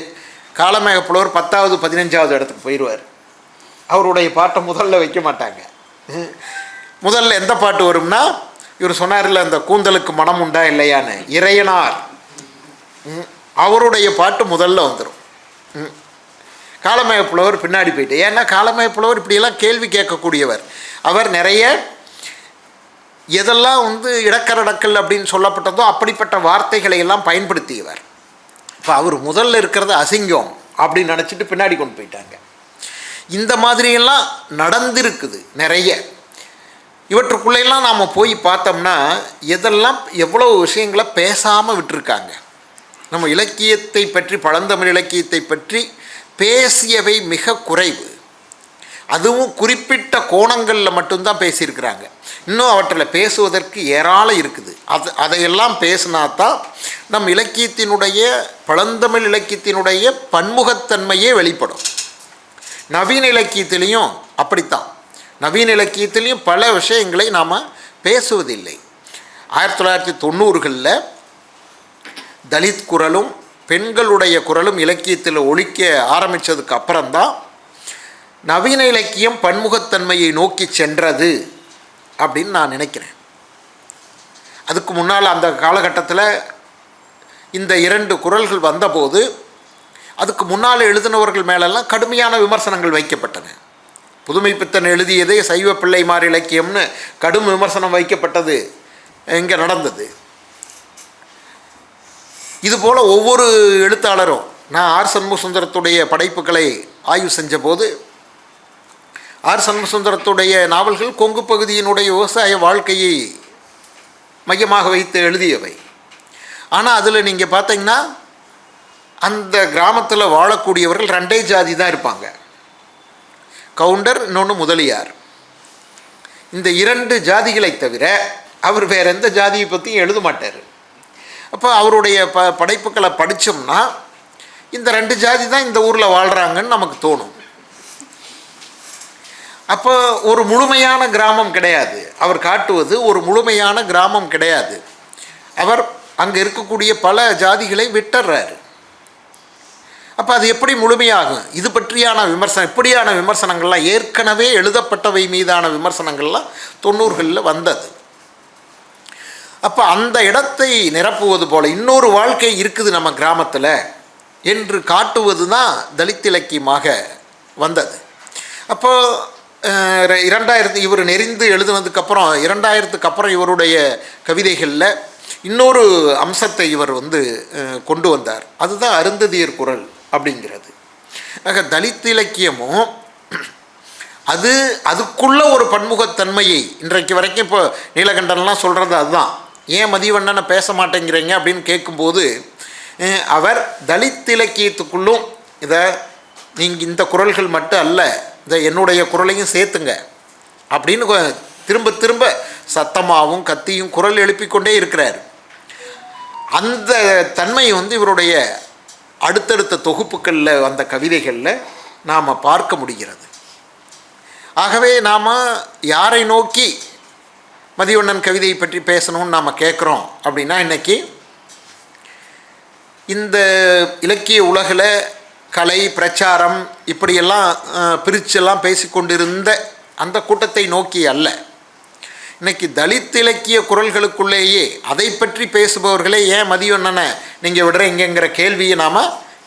காளமேக புலவர் 10வது 15வது இடத்துக்கு போயிடுவார். அவருடைய பாட்டை முதல்ல வைக்க மாட்டாங்க. முதல்ல எந்த பாட்டு வரும்னா, இவர் சொன்னார்ல அந்த கூந்தலுக்கு மனம் உண்டா இல்லையான்னு, இறையனார் அவருடைய பாட்டு முதல்ல வந்துடும். காளமேக புலவர் பின்னாடி போயிட்டு, ஏன்னா காளமேக புலவர் இப்படியெல்லாம் கேள்வி கேட்கக்கூடியவர். அவர் நிறைய எதெல்லாம் இடக்கரடக்கல் அப்படின்னு சொல்லப்பட்டதோ அப்படிப்பட்ட வார்த்தைகளை எல்லாம் பயன்படுத்தியவர். இப்போ அவர் முதல்ல இருக்கிறது அசிங்கம் அப்படின்னு நினச்சிட்டு பின்னாடி கொண்டு போயிட்டாங்க. இந்த மாதிரியெல்லாம் நடந்திருக்குது நிறைய. இவற்றுக்குள்ளெல்லாம் நாம் போய் பார்த்தோம்னா எதெல்லாம் எவ்வளோ விஷயங்களை பேசாமல் விட்டுருக்காங்க. நம்ம இலக்கியத்தை பற்றி, பழந்தமிழ் இலக்கியத்தை பற்றி பேசியவை மிக குறைவு. அதுவும் குறிப்பிட்ட கோணங்களில் மட்டும்தான் பேசியிருக்கிறாங்க. இன்னும் அவற்றில் பேசுவதற்கு ஏராளம் இருக்குது. அதையெல்லாம் பேசினா தான் நம் இலக்கியத்தினுடைய, பழந்தமிழ் இலக்கியத்தினுடைய பன்முகத்தன்மையே வெளிப்படும். நவீன இலக்கியத்திலையும் அப்படித்தான். நவீன இலக்கியத்திலையும் பல விஷயங்களை நாம் பேசுவதில்லை. 1990களில் தலித் குரலும் பெண்களுடைய குரலும் இலக்கியத்தில் ஒலிக்க ஆரம்பித்ததுக்கு அப்புறம்தான் நவீன இலக்கியம் பன்முகத்தன்மையை நோக்கி சென்றது அப்படின்னு நான் நினைக்கிறேன். அதுக்கு முன்னால் அந்த காலகட்டத்தில் இந்த 2 குரல்கள் வந்தபோது அதுக்கு முன்னால் எழுதினவர்கள் மேலெல்லாம் கடுமையான விமர்சனங்கள் வைக்கப்பட்டன. புதுமைப்பித்தன் எழுதியதே சைவ பிள்ளைமார் இலக்கியம்னு கடும் விமர்சனம் வைக்கப்பட்டது இங்கே நடந்தது. இதுபோல் ஒவ்வொரு எழுத்தாளரும், நான் ஆர் சண்முகசுந்தரத்துடைய படைப்புகளை ஆய்வு செஞ்ச போது, ஆர் சண்முகசுந்தரத்துடைய நாவல்கள் கொங்கு பகுதியினுடைய விவசாய வாழ்க்கையை மையமாக வைத்து எழுதியவை. ஆனால் அதில் நீங்கள் பார்த்தீங்கன்னா அந்த கிராமத்தில் வாழக்கூடியவர்கள் 2 ஜாதி தான் இருப்பாங்க. கவுண்டர், இன்னொன்று முதலியார். இந்த 2 ஜாதிகளை தவிர அவர் வேறு எந்த ஜாதியை பற்றியும் எழுத மாட்டார். அப்போ அவருடைய படைப்புகளை படித்தோம்னா இந்த 2 ஜாதி தான் இந்த ஊரில் வாழ்கிறாங்கன்னு நமக்கு தோணும். அப்போ ஒரு முழுமையான கிராமம் கிடையாது. அவர் காட்டுவது ஒரு முழுமையான கிராமம் கிடையாது. அவர் அங்கே இருக்கக்கூடிய பல ஜாதிகளை விட்டுறாரு. அப்போ அது எப்படி முழுமையாகும்? இது பற்றியான விமர்சனம், இப்படியான விமர்சனங்கள்லாம் ஏற்கனவே எழுதப்பட்டவை மீதான விமர்சனங்கள்லாம் 90களில் வந்தது. அப்போ அந்த இடத்தை நிரப்புவது போல் இன்னொரு வாழ்க்கை இருக்குது நம்ம கிராமத்தில் என்று காட்டுவது தான் தலித் இலக்கியமாக வந்தது. அப்போது 2000 இவர் நெறிந்து எழுதுனதுக்கப்புறம் 2000க்கு அப்புறம் இவருடைய கவிதைகளில் இன்னொரு அம்சத்தை இவர் கொண்டு வந்தார். அதுதான் அருந்ததியர் குரல் அப்படிங்கிறது. ஆக தலித் இலக்கியமும் அதுக்குள்ள ஒரு பன்முகத்தன்மையை இன்றைக்கு வரைக்கும், இப்போ நீலகண்டன்லாம் சொல்கிறது அதுதான். ஏன் மதிவண்ணனை பேச மாட்டேங்கிறீங்க அப்படின்னு கேட்கும்போது அவர் தலித் இலக்கியத்துக்குள்ளும் இதை நீங்கள் இந்த குரல்கள் மட்டும் அல்ல, இதை என்னுடைய குரலையும் சேர்த்துங்க அப்படின்னு திரும்ப திரும்ப சத்தமாகவும் கத்தியும் குரல் எழுப்பிக்கொண்டே இருக்கிறார். அந்த தன்மை இவருடைய அடுத்தடுத்த தொகுப்புகளில் வந்த கவிதைகளில் நாம் பார்க்க முடிகிறது. ஆகவே நாம் யாரை நோக்கி மதிவண்ணன் கவிதையை பற்றி பேசணும்னு நாம் கேட்குறோம் அப்படின்னா, இன்றைக்கி இந்த இலக்கிய உலகில் கலை பிரச்சாரம் இப்படியெல்லாம் பிரிச்செல்லாம் பேசிக்கொண்டிருந்த அந்த கூட்டத்தை நோக்கி அல்ல. இன்றைக்கி தலித் இலக்கிய குரல்களுக்குள்ளேயே அதை பற்றி பேசுபவர்களே ஏன் மதிவண்ணனை நீங்கள் விடுறீங்கிற கேள்வியை நாம்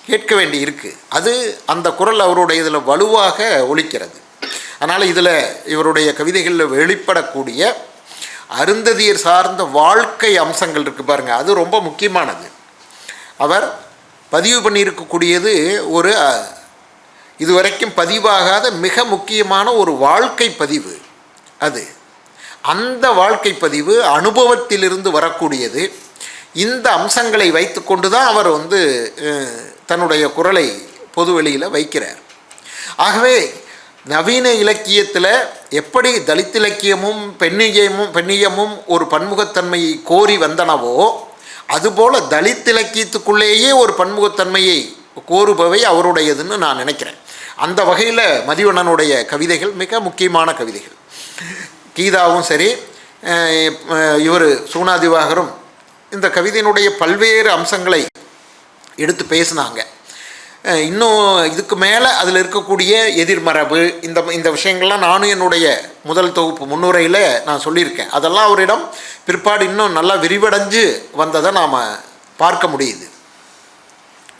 கேட்க வேண்டி இருக்குது. அது அந்த குரல் அவருடைய இதில் வலுவாக ஒலிக்கிறது. அதனால் இதில் இவருடைய கவிதைகளில் வெளிப்படக்கூடிய அருந்ததியர் சார்ந்த வாழ்க்கை அம்சங்கள் இருக்குது பாருங்கள், அது ரொம்ப முக்கியமானது. அவர் பதிவு பண்ணியிருக்கக்கூடியது ஒரு இதுவரைக்கும் பதிவாகாத மிக முக்கியமான ஒரு வாழ்க்கை பதிவு. அது அந்த வாழ்க்கை பதிவு அனுபவத்திலிருந்து வரக்கூடியது. இந்த அம்சங்களை வைத்து கொண்டு தான் அவர் தன்னுடைய குரலை பொதுவெளியில் வைக்கிறார். ஆகவே நவீன இலக்கியத்தில் எப்படி தலித் இலக்கியமும் பெண்ணியமும் ஒரு பன்முகத்தன்மையை கோரி வந்தனவோ, அதுபோல் தலித் இலக்கியத்துக்குள்ளேயே ஒரு பன்முகத்தன்மையை கோருபவை அவருடையதுன்னு நான் நினைக்கிறேன். அந்த வகையில் மதிவண்ணனுடைய கவிதைகள் மிக முக்கியமான கவிதைகள். கீதாவும் சரி, இவர் சுகுணா திவாகரும் இந்த கவிதையினுடைய பல்வேறு அம்சங்களை எடுத்து பேசினாங்க. இன்னும் இதுக்கு மேலே அதில் இருக்கக்கூடிய எதிர்மரபு இந்த விஷயங்கள்லாம் நானும் என்னுடைய முதல் தொகுப்பு முன்னுரையில் நான் சொல்லியிருக்கேன். அதெல்லாம் அவரிடம் பிற்பாடு இன்னும் நல்லா விரிவடைஞ்சு வந்ததை நாம் பார்க்க முடியுது.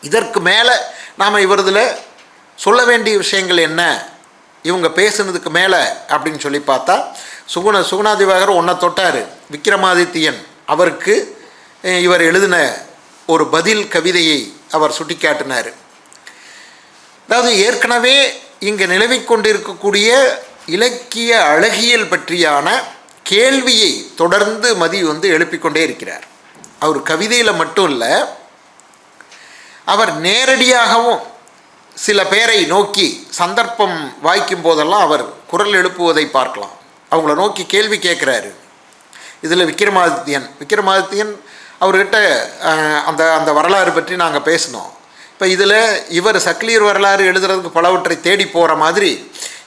இதற்கு மேலே நாம் இவரதில் சொல்ல வேண்டிய விஷயங்கள் என்ன, இவங்க பேசுனதுக்கு மேலே அப்படின்னு சொல்லி பார்த்தா, சுகுணா திவாகர் ஒன்றை தொட்டார். விக்ரமாதித்யன் அவருக்கு இவர் எழுதின ஒரு பதில் கவிதையை அவர் சுட்டிக்காட்டினார். அதாவது ஏற்கனவே இங்கே நிலவிக் கொண்டிருக்கக்கூடிய இலக்கிய அழகியல் பற்றியான கேள்வியை தொடர்ந்து மதி எழுப்பிக்கொண்டே இருக்கிறார். அவர் கவிதையில் மட்டும் இல்லை, அவர் நேரடியாகவும் சில பேரை நோக்கி சந்தர்ப்பம் வாய்க்கும் போதெல்லாம் அவர் குரல் எழுப்புவதை பார்க்கலாம். அவங்கள நோக்கி கேள்வி கேட்குறாரு. இதில் விக்ரமாதித்யன் அவர்கிட்ட அந்த வரலாறு பற்றி நாங்கள் பேசினோம். இப்போ இதில் இவர் சக்லியர் வரலாறு எழுதுறதுக்கு பலவற்றை தேடி போகிற மாதிரி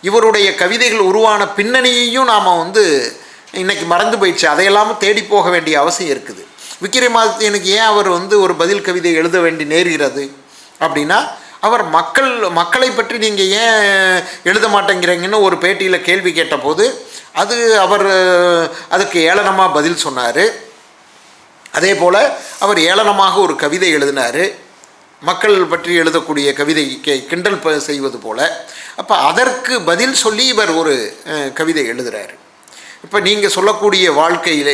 இவருடைய கவிதைகள் உருவான பின்னணியையும் நாம் இன்றைக்கி மறந்து போயிடுச்சு. அதையெல்லாம் தேடி போக வேண்டிய அவசியம் இருக்குது. விக்ரமாதித்யனுக்கு ஏன் அவர் ஒரு பதில் கவிதை எழுத வேண்டி நேர்கிறது அப்படின்னா, அவர் மக்களை பற்றி நீங்கள் ஏன் எழுத மாட்டேங்கிறீங்கன்னு ஒரு பேட்டியில் கேள்வி கேட்டபோது அவர் அதுக்கு ஏளனமாக பதில் சொன்னார். அதே போல் அவர் ஏளனமாக ஒரு கவிதை எழுதினார், மக்கள் பற்றி எழுதக்கூடிய கவிதை கிண்டல் செய்வது போல். அப்போ அதற்கு பதில் சொல்லி இவர் ஒரு கவிதை எழுதுகிறார். இப்போ நீங்கள் சொல்லக்கூடிய வாழ்க்கையில்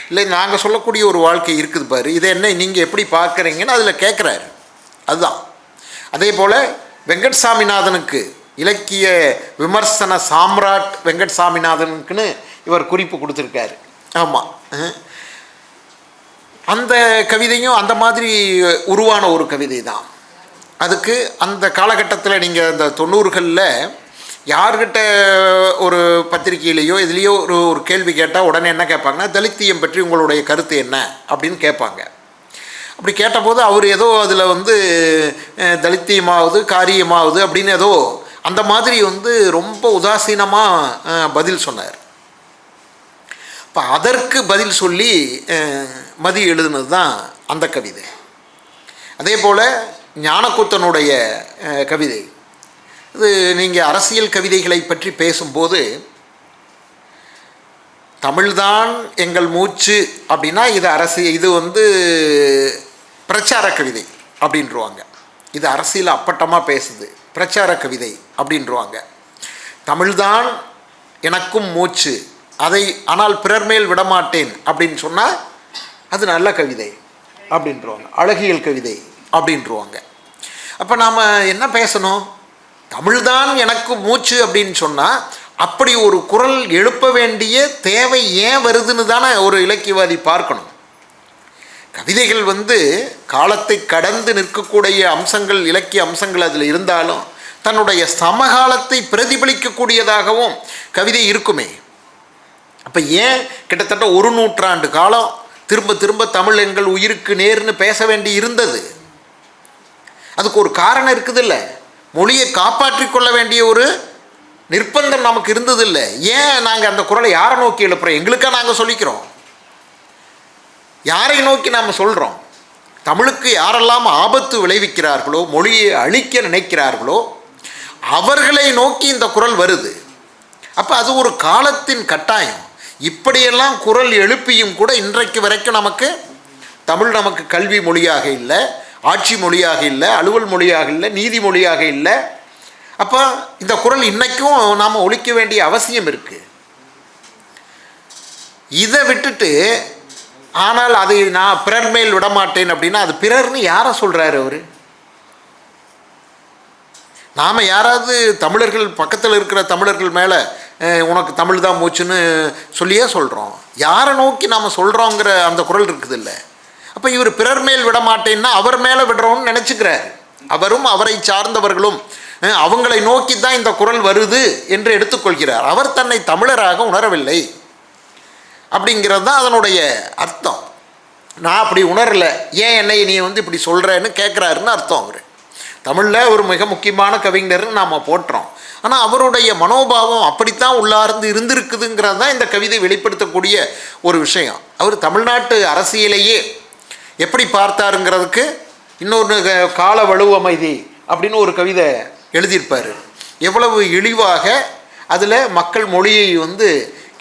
இல்லை நாங்கள் சொல்லக்கூடிய ஒரு வாழ்க்கை இருக்குது பாரு, இதை என்ன நீங்கள் எப்படி பார்க்குறீங்கன்னு அதில் கேட்குறாரு. அதுதான். அதே போல் வெங்கட் சாமிநாதனுக்கு இலக்கிய விமர்சன சாம்ராட் வெங்கட் சாமிநாதனுக்குன்னு இவர் குறிப்பு கொடுத்துருக்காரு. ஆமாம், அந்த கவிதையும் அந்த மாதிரி உருவான ஒரு கவிதை தான். அதுக்கு அந்த காலகட்டத்தில் நீங்கள் இந்த 90களில் யார்கிட்ட ஒரு பத்திரிகையிலையோ இதுலேயோ ஒரு கேள்வி கேட்டால் உடனே என்ன கேட்பாங்கன்னா, தலித்தியம் பற்றி உங்களுடைய கருத்து என்ன அப்படின்னு கேட்பாங்க. அப்படி கேட்டபோது அவர் ஏதோ அதில் தலித்தியமாவது காரியமாவது அப்படின்னு ஏதோ அந்த மாதிரி ரொம்ப உதாசீனமாக பதில் சொன்னார். இப்போ அதற்கு பதில் சொல்லி மதி எழுதுனது தான் அந்த கவிதை. அதே போல் ஞானக்கூத்தனுடைய கவிதை, இது நீங்கள் அரசியல் கவிதைகளை பற்றி பேசும்போது தமிழ்தான் எங்கள் மூச்சு அப்படின்னா இது பிரச்சார கவிதை அப்படின்ருவாங்க. இது அரசியல் அப்பட்டமாக பேசுது, பிரச்சார கவிதை அப்படின்ருவாங்க. தமிழ்தான் எனக்கும் மூச்சு, அதை ஆனால் பிறர் மேல் விடமாட்டேன் அப்படின்னு சொன்னால் அது நல்ல கவிதை அப்படின்ருவாங்க, அழகியல் கவிதை அப்படின்ருவாங்க. அப்போ நாம் என்ன பேசணும், தமிழ்தான் எனக்கு மூச்சு அப்படின்னு சொன்னால் அப்படி ஒரு குரல் எழுப்ப வேண்டிய தேவை ஏன் வருதுன்னு தானே ஒரு இலக்கியவாதி பார்க்கணும். கவிதைகள் காலத்தை கடந்து நிற்கக்கூடிய அம்சங்கள், இலக்கிய அம்சங்கள் அதில் இருந்தாலும் தன்னுடைய சமகாலத்தை பிரதிபலிக்கக்கூடியதாகவும் கவிதை இருக்குமே. அப்போ ஏன் கிட்டத்தட்ட 1 நூற்றாண்டு காலம் திரும்ப திரும்ப தமிழ் எங்கள் உயிருக்கு நேர்னு பேச வேண்டி இருந்தது? அதுக்கு ஒரு காரணம் இருக்குதில்ல. மொழியை காப்பாற்றிக் கொள்ள வேண்டிய ஒரு நிர்பந்தம் நமக்கு இருந்ததில்லை. ஏன் நாங்கள் அந்த குரலை யாரை நோக்கி எழுப்புறோம்? எங்களுக்காக நாங்கள் சொல்லிக்கிறோம். யாரை நோக்கி நாம் சொல்கிறோம்? தமிழுக்கு யாரெல்லாம் ஆபத்து விளைவிக்கிறார்களோ, மொழியை அழிக்க நினைக்கிறார்களோ அவர்களை நோக்கி இந்த குரல் வருது. அப்போ அது ஒரு காலத்தின் கட்டாயம். இப்படியெல்லாம் குரல் எழுப்பியும் கூட இன்றைக்கு வரைக்கும் தமிழ் நமக்கு கல்வி மொழியாக இல்லை, ஆட்சி மொழியாக இல்லை, அலுவல் மொழியாக இல்லை, நீதி மொழியாக இல்லை. அப்போ இந்த குறள் இன்னைக்கும் நாம் ஒழிக்க வேண்டிய அவசியம் இருக்குது. இதை விட்டுட்டு ஆனால் அதை நான் பிறர் மேல் விடமாட்டேன் அப்படின்னா அது பிறர்னு யாரை சொல்கிறாரு அவர்? நாம் யாராவது தமிழர்கள் பக்கத்தில் இருக்கிற தமிழர்கள் மேலே உனக்கு தமிழ் தான் மூச்சுன்னு சொல்லியே சொல்கிறோம். யாரை நோக்கி நாம் சொல்கிறோங்கிற அந்த குறள் இருக்குது இல்லை. அப்போ இவர் பிறர் மேல் விடமாட்டேன்னா அவர் மேலே விடுறோன்னு நினச்சிக்கிறார். அவரும் அவரை சார்ந்தவர்களும் அவங்களை நோக்கி தான் இந்த குறள் வருது என்று எடுத்துக்கொள்கிறார். அவர் தன்னை தமிழராக உணரவில்லை அப்படிங்கிறது தான் அதனுடைய அர்த்தம். நான் அப்படி உணரலை, ஏன் என்னை நீ இப்படி சொல்கிறேன்னு கேட்குறாருன்னு அர்த்தம். அவர் தமிழில் ஒரு மிக முக்கியமான கவிஞர்னு நாம் போட்டுறோம். ஆனால் அவருடைய மனோபாவம் அப்படித்தான் உள்ளார்ந்து இருந்திருக்குதுங்கிறது தான் இந்த கவிதை வெளிப்படுத்தக்கூடிய ஒரு விஷயம். அவர் தமிழ்நாட்டு அரசியலையே எப்படி பார்த்தாருங்கிறதுக்கு இன்னொரு கால வலுவமைதி அப்படின்னு ஒரு கவிதை எழுதியிருப்பார். எவ்வளவு இழிவாக அதில் மக்கள் மொழியை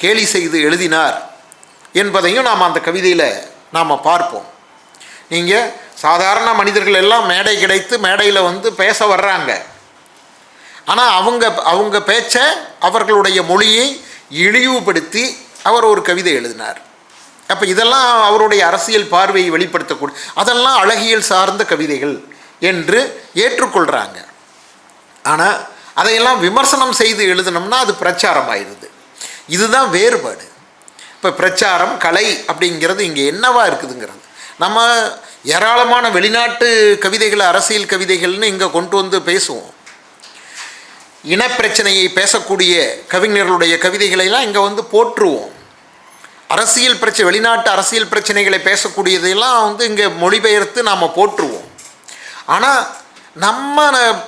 கேலி செய்து எழுதினார் என்பதையும் நாம் அந்த கவிதையில் நாம் பார்ப்போம். நீங்கள் சாதாரண மனிதர்கள் எல்லாம் மேடை கிடைத்து மேடையில் பேச வர்றாங்க. ஆனால் அவங்க பேச்சை அவர்களுடைய மொழியை இழிவுபடுத்தி அவர் ஒரு கவிதை எழுதினார். அப்போ இதெல்லாம் அவருடைய அரசியல் பார்வையை வெளிப்படுத்தக்கூடிய அதெல்லாம் அழகியல் சார்ந்த கவிதைகள் என்று ஏற்றுக்கொள்கிறாங்க. ஆனால் அதையெல்லாம் விமர்சனம் செய்து எழுதினோம்னா அது பிரச்சாரம் ஆயிடுது. இதுதான் வேறுபாடு. இப்போ பிரச்சாரம் கலை அப்படிங்கிறது இங்கே என்னவா இருக்குதுங்கிறது. நம்ம ஏராளமான வெளிநாட்டு கவிதைகளை அரசியல் கவிதைகள்னு இங்கே கொண்டு பேசுவோம். இனப்பிரச்சனையை பேசக்கூடிய கவிஞர்களுடைய கவிதைகளெல்லாம் இங்கே போற்றுவோம். அரசியல் பிரச்சனை வெளிநாட்டு அரசியல் பிரச்சனைகளை பேசக்கூடியதையெல்லாம் இங்கே மொழிபெயர்த்து நாம் போற்றுவோம். ஆனால் நம்ம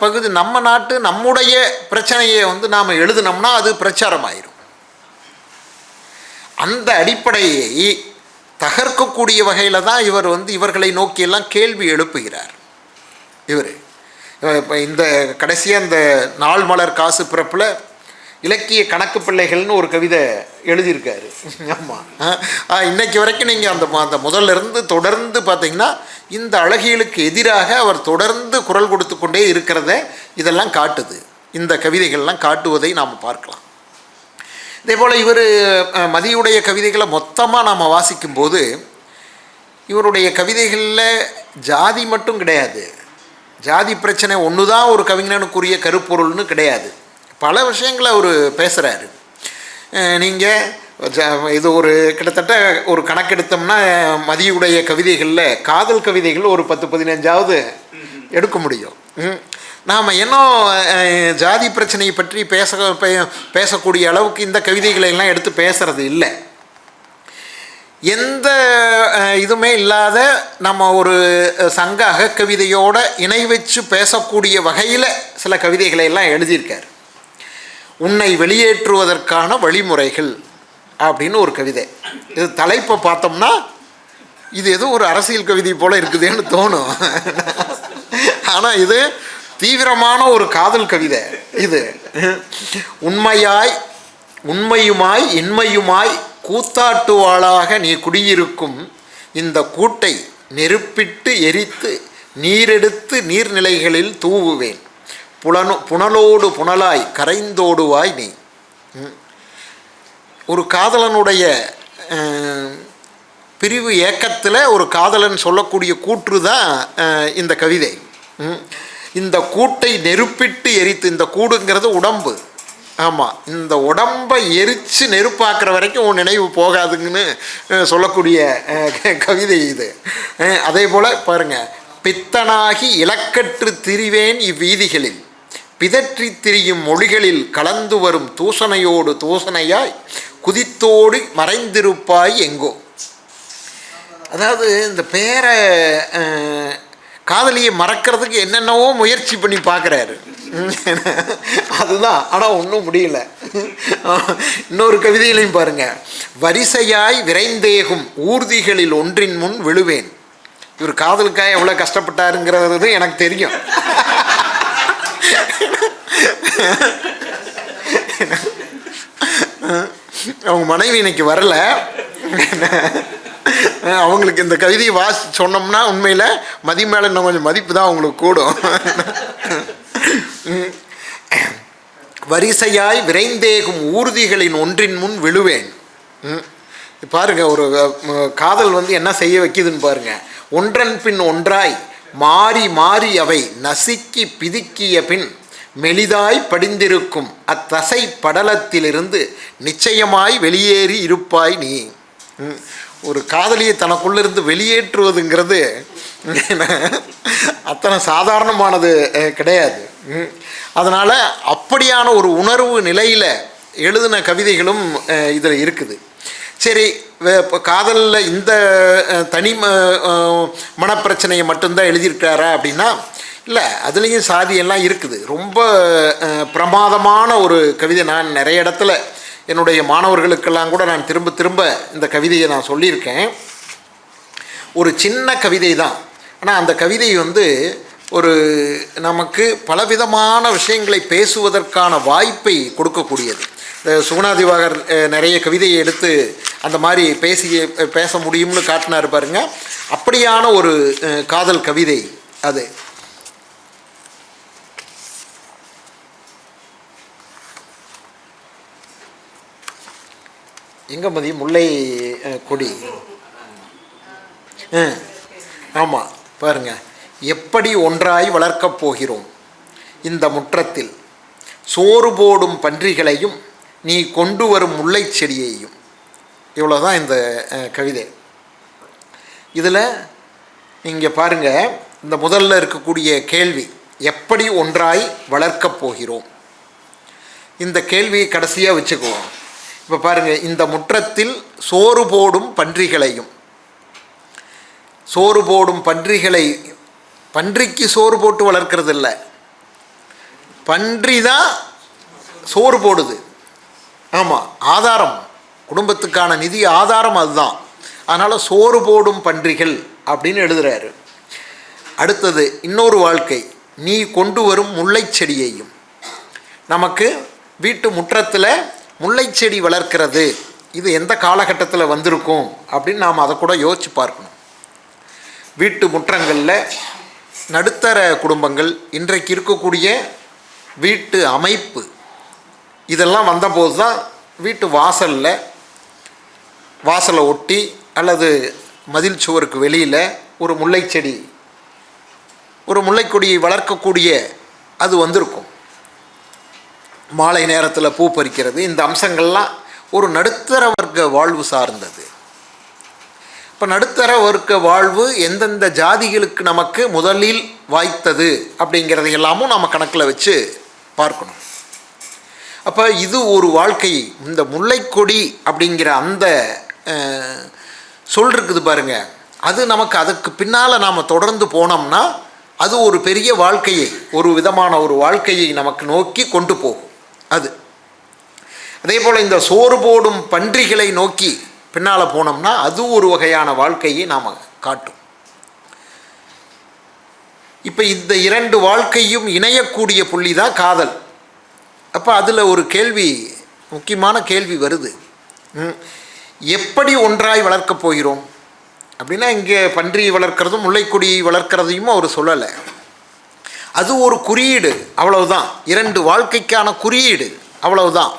பகுதி நம்ம நாட்டு நம்முடைய பிரச்சனையை நாம் எழுதினோம்னா அது பிரச்சாரம் ஆயிரும். அந்த அடிப்படையை தகர்க்கக்கூடிய வகையில் தான் இவர் இவர்களை நோக்கியெல்லாம் கேள்வி எழுப்புகிறார். இவர் இப்போ இந்த கடைசியாக இந்த நாள் மலர் காசு பிறப்பில் இலக்கிய கணக்கு பிள்ளைகள்னு ஒரு கவிதை எழுதியிருக்காரு. ஆமாம், இன்னைக்கு வரைக்கும் நீங்கள் அந்த முதல்ல தொடர்ந்து பார்த்தீங்கன்னா இந்த அழகியலுக்கு எதிராக அவர் தொடர்ந்து குரல் கொடுத்து கொண்டே இருக்கிறத இதெல்லாம் காட்டுது. இந்த கவிதைகள்லாம் காட்டுவதை நாம் பார்க்கலாம். இதேபோல் இவர் மதியுடைய கவிதைகளை மொத்தமாக நாம் வாசிக்கும்போது இவருடைய கவிதைகளில் ஜாதி மட்டும் கிடையாது, ஜாதி பிரச்சனை ஒன்று தான் ஒரு கவிஞனுக்குரிய கருப்பொருள்னு கிடையாது. பல விஷயங்களை அவர் பேசுகிறாரு. நீங்கள் இது ஒரு கிட்டத்தட்ட ஒரு கணக்கெடுத்தோம்னா மதியுடைய கவிதைகளில் காதல் கவிதைகள் ஒரு 10-15 எடுக்க முடியும். நாம் இன்னும் ஜாதி பிரச்சனையை பற்றி பேசக்கூடிய அளவுக்கு இந்த கவிதைகளை எல்லாம் எடுத்து பேசுகிறது இல்லை. எந்த இதுவுமே இல்லாத நம்ம ஒரு சங்க அகக்கவிதையோட இணை வச்சு பேசக்கூடிய வகையில் சில கவிதைகளை எல்லாம் எழுதியிருக்கார். உன்னை வெளியேற்றுவதற்கான வழிமுறைகள் அப்படின்னு ஒரு கவிதை. இது தலைப்பை பார்த்தோம்னா இது ஏதோ ஒரு அரசியல் கவிதை போல் இருக்குதுன்னு தோணும். ஆனால் இது தீவிரமான ஒரு காதல் கவிதை. இது உண்மையுமாய் இன்மையுமாய் கூத்தாட்டுவாளாக நீ குடியிருக்கும் இந்த கூட்டை நெருப்பிட்டு எரித்து நீரெடுத்து நீர்நிலைகளில் தூவுவேன் புனலோடு புனலாய் கரைந்தோடுவாய் நீ. ஒரு காதலனுடைய பிரிவு ஏக்கத்தில் ஒரு காதலன் சொல்லக்கூடிய கூற்று தான் இந்த கவிதை. இந்த கூட்டை நெருப்பிட்டு எரித்து, இந்த கூடுங்கிறது உடம்பு, ஆமாம், இந்த உடம்பை எரித்து நெருப்பாக்குற வரைக்கும் உன் நினைவு போகாதுங்கன்னு சொல்லக்கூடிய கவிதை இது. அதே போல் பாருங்கள், பித்தனாகி இலக்கற்று திரிவேன் இவ்வீதிகளில் பிதற்றி திரியும் மொழிகளில் கலந்து வரும் தூசணையோடு தூசணையாய் குதித்தோடு மறைந்திருப்பாய் எங்கோ. அதாவது இந்த பேரை காதலியை மறக்கிறதுக்கு என்னென்னவோ முயற்சி பண்ணி பார்க்குறாரு. அதுதான், ஆனால் ஒன்றும் முடியல. இன்னொரு கவிதையிலையும் பாருங்கள், வரிசையாய் விரைந்தேகும் ஊர்திகளில் ஒன்றின் முன் விழுவேன். இவர் காதலுக்காக எவ்வளோ கஷ்டப்பட்டாருங்கிறது எனக்கு தெரியும். அவங்க மனைவி இன்னைக்கு வரல, அவங்களுக்கு இந்த கவிதையை சொன்னோம்னா உண்மையில் மதி மேலே இன்னும் கொஞ்சம் மதிப்பு தான் அவங்களுக்கு கூடும். வரிசையாய் விரைந்தேகும் ஊர்திகளின் ஒன்றின் முன் விழுவேன். பாருங்க, ஒரு காதல் வந்து என்ன செய்ய வைக்குதுன்னு பாருங்க. ஒன்றன் பின் ஒன்றாய் மாறி மாறி அவை நசுக்கி பிதுக்கிய பின் மெலிதாய் படிந்திருக்கும் அத்தசை படலத்திலிருந்து நிச்சயமாய் வெளியேறி இருப்பாய் நீ. ஒரு காதலியை தனக்குள்ளிருந்து வெளியேற்றுவதுங்கிறது அத்தனை சாதாரணமானது கிடையாது. அதனால் அப்படியான ஒரு உணர்வு நிலையில் எழுதின கவிதைகளும் இதில் இருக்குது. சரி, இப்போ காதலில் இந்த தனி மனப்பிரச்சனையை மட்டும்தான் எழுதியிருக்காரா அப்படின்னா இல்லை, அதுலேயும் சாதியெல்லாம் இருக்குது. ரொம்ப பிரமாதமான ஒரு கவிதை. நான் நிறைய இடத்துல என்னுடைய மாணவர்களுக்கெல்லாம் கூட நான் திரும்ப திரும்ப இந்த கவிதையை நான் சொல்லியிருக்கேன். ஒரு சின்ன கவிதை தான், ஆனால் அந்த கவிதை வந்து ஒரு நமக்கு பலவிதமான விஷயங்களை பேசுவதற்கான வாய்ப்பை கொடுக்கக்கூடியது. இந்த சுகுணாதிவாகர் நிறைய கவிதையை எடுத்து அந்த மாதிரி பேச முடியும்னு காட்டினார் பாருங்க. அப்படியான ஒரு காதல் கவிதை அது. எங்க மதி முல்லை கொடி. ஆமாம், பாருங்க. எப்படி ஒன்றாய் வளர்க்கப் போகிறோம் இந்த முற்றத்தில், சோறு போடும் பன்றிகளையும் நீ கொண்டு வரும் முல்லை செடியையும். இவ்வளோதான் இந்த கவிதை. இதில் நீங்கள் பாருங்கள், இந்த முதல்ல இருக்கக்கூடிய கேள்வி எப்படி ஒன்றாய் வளர்க்கப் போகிறோம், இந்த கேள்வியை கடைசியாக வச்சுக்குவோம். இப்போ பாருங்கள், இந்த முற்றத்தில் சோறு போடும் பன்றிகளையும், சோறு போடும் பன்றிகளை, பன்றிக்கு சோறு போட்டு வளர்க்கறது இல்லை, பன்றி தான் சோறு போடுது. ஆமாம், ஆதாரம், குடும்பத்துக்கான நிதி ஆதாரம் அதுதான். அதனால் சோறு போடும் பன்றிகள் அப்படின்னு எழுதுகிறாரு. அடுத்தது இன்னொரு வாழ்க்கை, நீ கொண்டு வரும் முல்லை செடியையும். நமக்கு வீட்டு முற்றத்தில் முல்லை செடி வளர்க்கிறது, இது எந்த காலகட்டத்தில் வந்திருக்கும் அப்படின்னு நாம் அதை கூட யோசித்து பார்க்கணும். வீட்டு முற்றங்களில் நடுத்தர குடும்பங்கள், இன்றைக்கு இருக்கக்கூடிய வீட்டு அமைப்பு, இதெல்லாம் வந்தபோது தான் வீட்டு வாசலை ஒட்டி அல்லது மதில் சுவருக்கு வெளியில் ஒரு முல்லை செடி, ஒரு முல்லைக்கொடியை வளர்க்கக்கூடிய அது வந்திருக்கும். மாலை நேரத்தில் பூ பறிக்கிறது, இந்த அம்சங்கள்லாம் ஒரு நடுத்தர வர்க்க வாழ்வு சார்ந்தது. இப்போ நடுத்தர வர்க்க வாழ்வு எந்தெந்த ஜாதிகளுக்கு நமக்கு முதலில் வாய்த்தது அப்படிங்கிறது எல்லாமும் நம்ம கணக்கில் வச்சு பார்க்கணும். அப்போ இது ஒரு வாழ்க்கை. இந்த முல்லைக்கொடி அப்படிங்கிற அந்த சொல் இருக்குது பாருங்க, அது நமக்கு அதுக்கு பின்னால் நாம் தொடர்ந்து போனோம்னா அது ஒரு பெரிய வாழ்க்கையை, ஒரு விதமான ஒரு வாழ்க்கையை நமக்கு நோக்கி கொண்டு போகும். அது அதே போல் இந்த சோறு போடும் பன்றிகளை நோக்கி பின்னால் போனோம்னா அது ஒரு வகையான வாழ்க்கையை நாம் காட்டும். இப்போ இந்த இரண்டு வாழ்க்கையும் இணையக்கூடிய புள்ளி தான் காதல். அப்போ அதில் ஒரு கேள்வி, முக்கியமான கேள்வி வருது, எப்படி ஒன்றாய் வளர்க்கப் போகிறோம் அப்படின்னா, இங்கே பன்றி வளர்க்குறதும் முல்லைக்கொடி வளர்க்குறதையும் அவர் சொல்லலை. அது ஒரு குறியீடு, அவ்வளவுதான். இரண்டு வாழ்க்கைக்கான குறியீடு, அவ்வளவுதான்.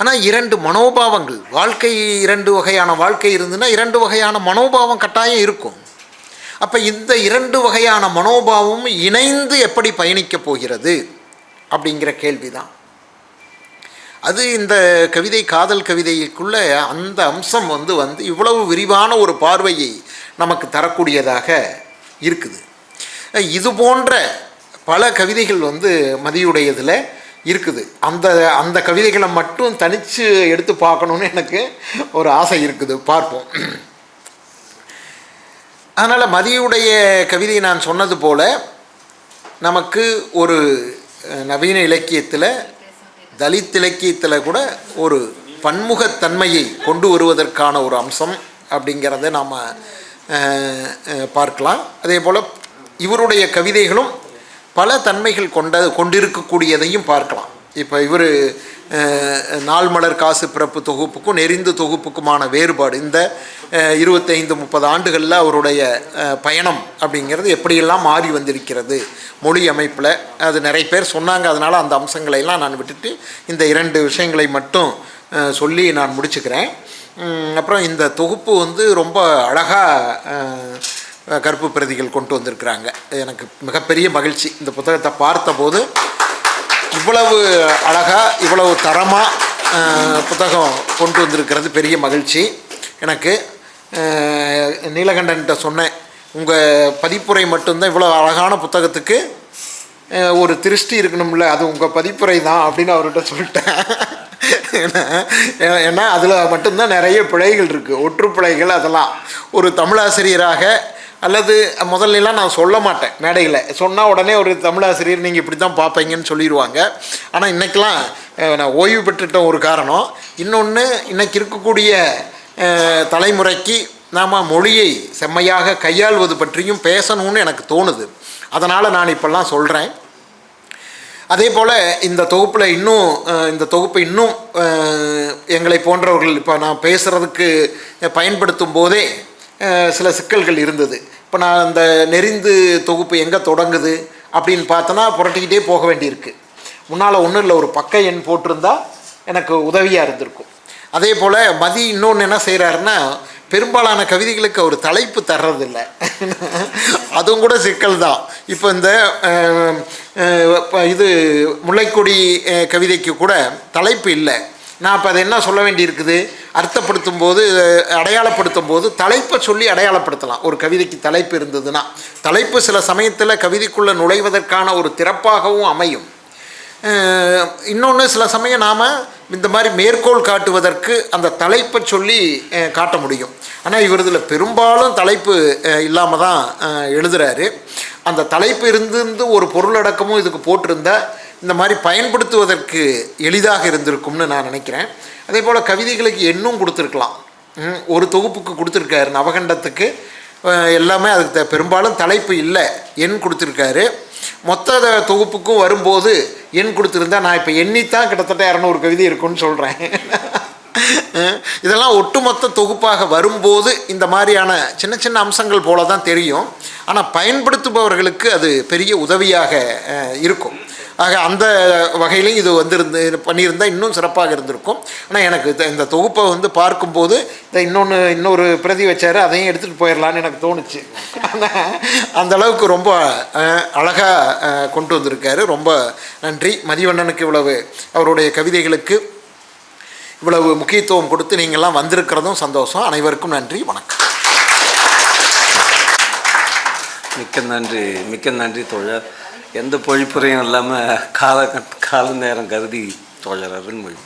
ஆனால் இரண்டு மனோபாவங்கள், வாழ்க்கை இரண்டு வகையான வாழ்க்கை இருந்துன்னா இரண்டு வகையான மனோபாவம் கட்டாயம் இருக்கும். அப்போ இந்த இரண்டு வகையான மனோபாவமும் இணைந்து எப்படி பயணிக்கப் போகிறது அப்படிங்கிற கேள்வி தான். அது இந்த கவிதை, காதல் கவிதைக்குள்ளே அந்த அம்சம் வந்து இவ்வளவு விரிவான ஒரு பார்வையை நமக்கு தரக்கூடியதாக இருக்குது. இது போன்ற பல கவிதைகள் மதியுடையதில் இருக்குது. அந்த கவிதைகளை மட்டும் தனித்து எடுத்து பார்க்கணுன்னு எனக்கு ஒரு ஆசை இருக்குது, பார்ப்போம். அதனால் மதியுடைய கவிதை நான் சொன்னது போல் நமக்கு ஒரு நவீன இலக்கியத்தில், தலித் இலக்கியத்தில் கூட ஒரு பன்முகத்தன்மையை கொண்டு வருவதற்கான ஒரு அம்சம் அப்படிங்கிறத நாம் பார்க்கலாம். அதே போல் இவருடைய கவிதைகளும் பல தன்மைகள் கொண்டிருக்கக்கூடியதையும் பார்க்கலாம். இப்போ இவர் நாள் மலர் காசு பிறப்பு தொகுப்புக்கும் நெறிந்து தொகுப்புக்குமான வேறுபாடு இந்த 25-30 ஆண்டுகளில் அவருடைய பயணம் அப்படிங்கிறது எப்படியெல்லாம் மாறி வந்திருக்கிறது மொழி அமைப்பில், அது நிறைய பேர் சொன்னாங்க. அதனால் அந்த அம்சங்களையெல்லாம் நான் விட்டுட்டு இந்த 2 விஷயங்களை மட்டும் சொல்லி நான் முடிச்சுக்கிறேன். அப்புறம் இந்த தொகுப்பு வந்து ரொம்ப அழகாக கருப்பு பிரதிகள் கொண்டு வந்திருக்கிறாங்க. எனக்கு மிகப்பெரிய மகிழ்ச்சி இந்த புத்தகத்தை பார்த்தபோது. இவ்வளவு அழகாக இவ்வளவு தரமாக புத்தகம் கொண்டு வந்திருக்கிறது பெரிய மகிழ்ச்சி எனக்கு. நீலகண்டன்கிட்ட சொன்னேன், உங்கள் பதிப்புரை மட்டும்தான் இவ்வளோ அழகான புத்தகத்துக்கு ஒரு திருஷ்டி இருக்கணும்ல, அது உங்கள் பதிப்புரை தான் அப்படின்னு அவர்கிட்ட சொல்லிட்டேன். ஏன்னா அதில் மட்டும்தான் நிறைய பிழைகள் இருக்குது, ஒற்றுப்பிழைகள். அதெல்லாம் ஒரு தமிழாசிரியராக அல்லது முதல்லாம் நான் சொல்ல மாட்டேன், மேடையில் சொன்னால் உடனே ஒரு தமிழாசிரியர் நீங்கள் இப்படி தான் பார்ப்பீங்கன்னு சொல்லிடுவாங்க. ஆனால் இன்றைக்கெலாம் நான் ஓய்வு பெற்றுட்ட ஒரு காரணம். இன்னொன்று, இன்றைக்கி இருக்கக்கூடிய தலைமுறைக்கு நாம் மொழியை செம்மையாக கையாள்வது பற்றியும் பேசணும்னு எனக்கு தோணுது. அதனால் நான் இப்போல்லாம் சொல்கிறேன். அதே போல் இந்த தொகுப்பில் இந்த தொகுப்பை இன்னும் எங்களை போன்றவர்கள் இப்போ நான் பேசுகிறதுக்கு பயன்படுத்தும் போதே சில சிக்கல்கள் இருந்தது. இப்போ நான் அந்த நெறிந்து தொகுப்பு எங்கே தொடங்குது அப்படின்னு பார்த்தோன்னா புரட்டிக்கிட்டே போக வேண்டியிருக்கு. முன்னால் ஒன்றும் இல்லை, ஒரு பக்க எண் போட்டிருந்தா எனக்கு உதவியாக இருந்திருக்கும். அதே போல் இன்னொன்று என்ன செய்கிறாருன்னா, பெரும்பாலான கவிதைகளுக்கு அவர் தலைப்பு தர்றதில்லை. அதுவும் கூட சிக்கல் தான். இப்போ இந்த இது முல்லைக்கொடி கவிதைக்கு கூட தலைப்பு இல்லை. நான் இப்போ அதை என்ன சொல்ல வேண்டியிருக்குது, அர்த்தப்படுத்தும் போது அடையாளப்படுத்தும் போது தலைப்பை சொல்லி அடையாளப்படுத்தலாம். ஒரு கவிதைக்கு தலைப்பு இருந்ததுன்னா தலைப்பு சில சமயத்தில் கவிதைக்குள்ளே நுழைவதற்கான ஒரு திறப்பாகவும் அமையும். இன்னொன்று, சில சமயம் நாம் இந்த மாதிரி மேற்கோள் காட்டுவதற்கு அந்த தலைப்பை சொல்லி காட்ட முடியும். ஆனால் இவரதில் பெரும்பாலும் தலைப்பு இல்லாமல் தான் எழுதுகிறாரு. அந்த தலைப்பு இருந்து ஒரு பொருளடக்கமும் இதுக்கு போட்டிருந்தால் இந்த மாதிரி பயன்படுத்துவதற்கு எளிதாக இருந்திருக்கும்னு நான் நினைக்கிறேன். அதே போல் கவிதைகளுக்கு எண்ணும் கொடுத்துருக்கலாம். ஒரு தொகுப்புக்கு கொடுத்துருக்காரு, நவகண்டத்துக்கு எல்லாமே அதுக்கு பெரும்பாலும் தலைப்பு இல்லை, எண் கொடுத்துருக்காரு. மொத்த தொகுப்புக்கும் வரும்போது எண் கொடுத்துருந்தா நான் இப்போ எண்ணித்தான் கிட்டத்தட்ட 200 கவிதை இருக்குன்னு சொல்கிறேன். இதெல்லாம் ஒட்டுமொத்த தொகுப்பாக வரும்போது இந்த மாதிரியான சின்ன சின்ன அம்சங்கள் போல தான் தெரியும். ஆனால் பயன்படுத்துபவர்களுக்கு அது பெரிய உதவியாக இருக்கும். ஆக அந்த வகையிலையும் இது பண்ணியிருந்தால் இன்னும் சிறப்பாக இருந்திருக்கும். ஆனால் எனக்கு இந்த தொகுப்பை பார்க்கும்போது இன்னொரு பிரதி வச்சார், அதையும் எடுத்துகிட்டு போயிடலான்னு எனக்கு தோணுச்சு. அந்த அளவுக்கு ரொம்ப அழகாக கொண்டு வந்திருக்காரு. ரொம்ப நன்றி. மதிவண்ணனுக்கு இவ்வளவு, அவருடைய கவிதைகளுக்கு இவ்வளவு முக்கியத்துவம் கொடுத்து நீங்கள்லாம் வந்திருக்கிறதும் சந்தோஷம். அனைவருக்கும் நன்றி, வணக்கம். மிக்க நன்றி தோழர். எந்த பொழிப்புரையும் இல்லாமல் கால நேரம் கருதி தோழர் அருண்மொழி.